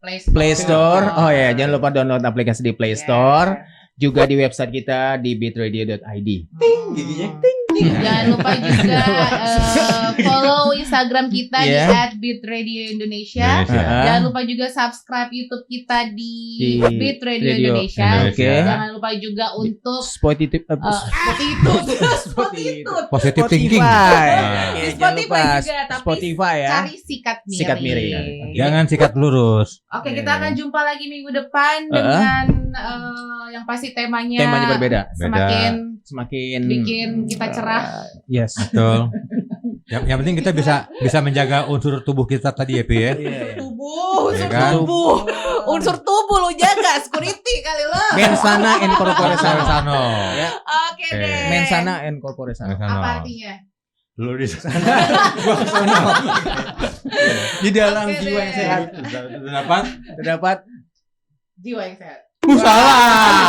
Play Store. Oh ya, jangan lupa download aplikasi di Play Store. Juga di website kita di bitradio.id. Giginya. Jangan lupa juga follow Instagram kita di @bitradio_Indonesia. Jangan lupa juga subscribe YouTube kita di Bitradio Indonesia. Jangan lupa juga untuk Spotify. Positive thinking. Spotify juga, tapi Spotify ya. cari sikat miring. Sikat miring. Jangan sikat lurus. Oke, kita akan jumpa lagi minggu depan dengan yang pasti temanya berbeda. Semakin bikin kita cerah. Yes. Betul. Yang penting kita bisa menjaga unsur tubuh kita tadi ya, Pi ya. Unsur tubuh lu jaga, security kali lo. Mensana and corpore sano. Ya. Oke deh. Mensana and corpore sano. Apa artinya? Lu di sana. Gua kesana. Di dalam Oke jiwa deh. yang sehat terdapat Jiwa yang sehat. Salah.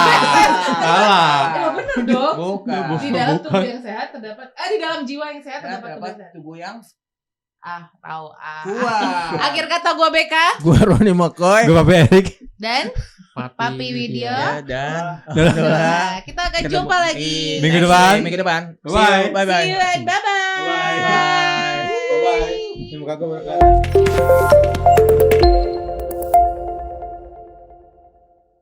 Bener dong. Bukan. Di dalam tubuh yang sehat terdapat di dalam jiwa yang sehat terdapat tubuh yang tahu kuat. Akhir kata gua Beka Gua Roni Mokoy. Gua Papi Erik. dan Papi Widyo. Dan Nah, kita akan jumpa lagi Minggu depan. Bye. Bye. See you and bye-bye. Bye. Terima kasih.